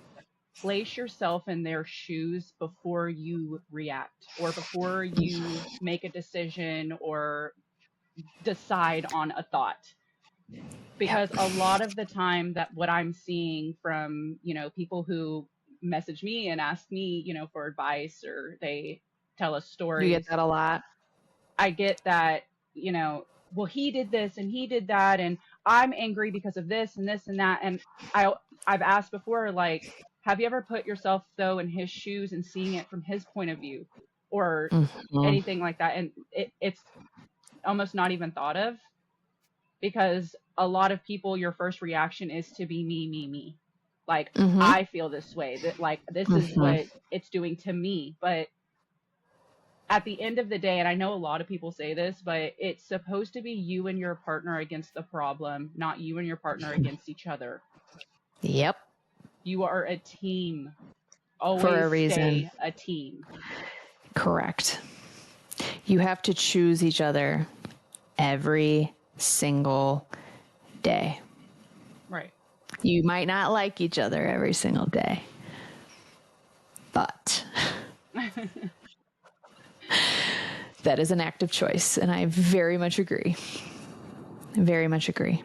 place yourself in their shoes before you react or before you make a decision or decide on a thought. Because a lot of the time that what I'm seeing from, people who message me and ask me, for advice, or they tell us You get stories, that a lot. I get that, well, he did this and he did that, and I'm angry because of this and this and that. And I've asked before, like, have you ever put yourself though in his shoes and seeing it from his point of view or anything like that? And it's almost not even thought of, because a lot of people, your first reaction is to be me. Like, I feel this way, that like, this is what it's doing to me. But at the end of the day, and I know a lot of people say this, but it's supposed to be you and your partner against the problem, not you and your partner against each other. Yep. You are a team. Always For a reason. stay a team. Correct. You have to choose each other every single day. Right. You might not like each other every single day, but that is an active choice, and I very much agree. Very much agree.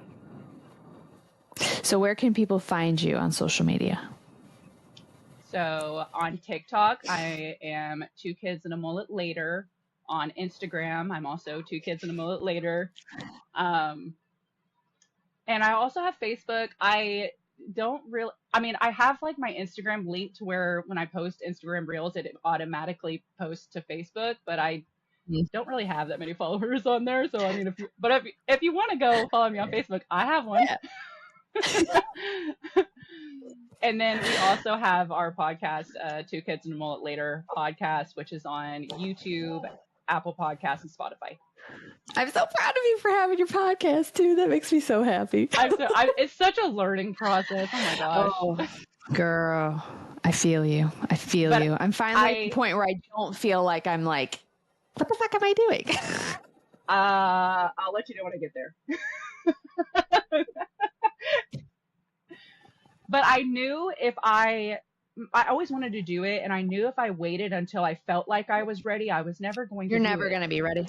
So where can people find you on social media? So on TikTok, I am 2 Kids and a Mullet Later. On Instagram, I'm also 2 Kids and a Mullet Later. And I also have Facebook. I have like my Instagram linked to where when I post Instagram Reels, it automatically posts to Facebook, but I don't really have that many followers on there. So, I mean, if you want to go follow me on Facebook, I have one. Yeah. And then we also have our podcast, 2 Kids and a Mullet Later podcast, which is on YouTube, Apple Podcasts, and Spotify. I'm so proud of you for having your podcast too. That makes me so happy. It's such a learning process. Oh my gosh. Oh, girl, I feel you. You. I'm finally at the point where I don't feel like I'm like, what the fuck am I doing? I'll let you know when I get there. But I knew if I always wanted to do it, and I knew if I waited until I felt like I was ready, I was never going to do it. You're never going to be ready.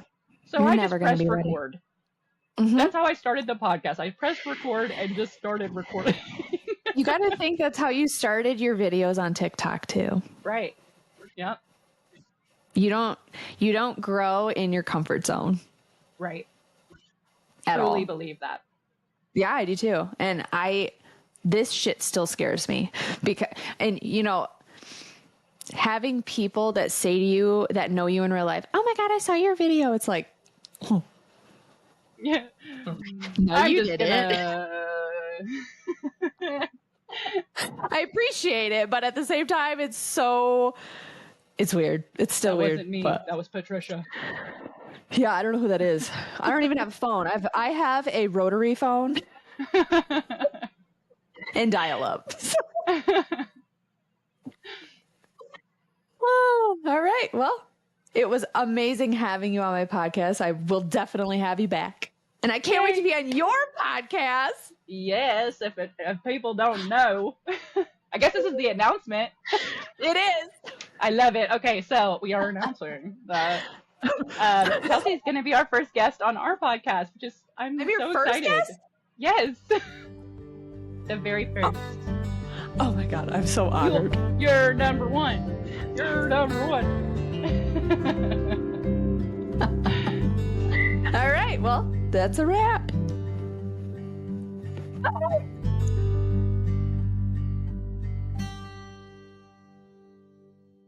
So I just pressed record. That's how I started the podcast. I pressed record and just started recording. You got to think that's how you started your videos on TikTok too. Right. Yep. You don't grow in your comfort zone. Right. At all. Truly believe that. Yeah, I do too. And this shit still scares me because, and having people that say to you that know you in real life, oh my God, I saw your video. It's like, oh. Yeah. No, you didn't. I appreciate it, but at the same time, it's weird. It's still weird. That wasn't me. But... That was Patricia. Yeah, I don't know who that is. I don't even have a phone. I have a rotary phone and dial up. Oh, all right. Well, it was amazing having you on my podcast. I will definitely have you back. And I can't wait to be on your podcast. Yes, if people don't know. I guess this is the announcement. It is. I love it. Okay, so we are announcing that Chelsea's going to be our first guest on our podcast, which is, I'm your so first excited. guest? Yes. The very first. Oh my God, I'm so honored. You're number one. You're number one. All right, well, that's a wrap.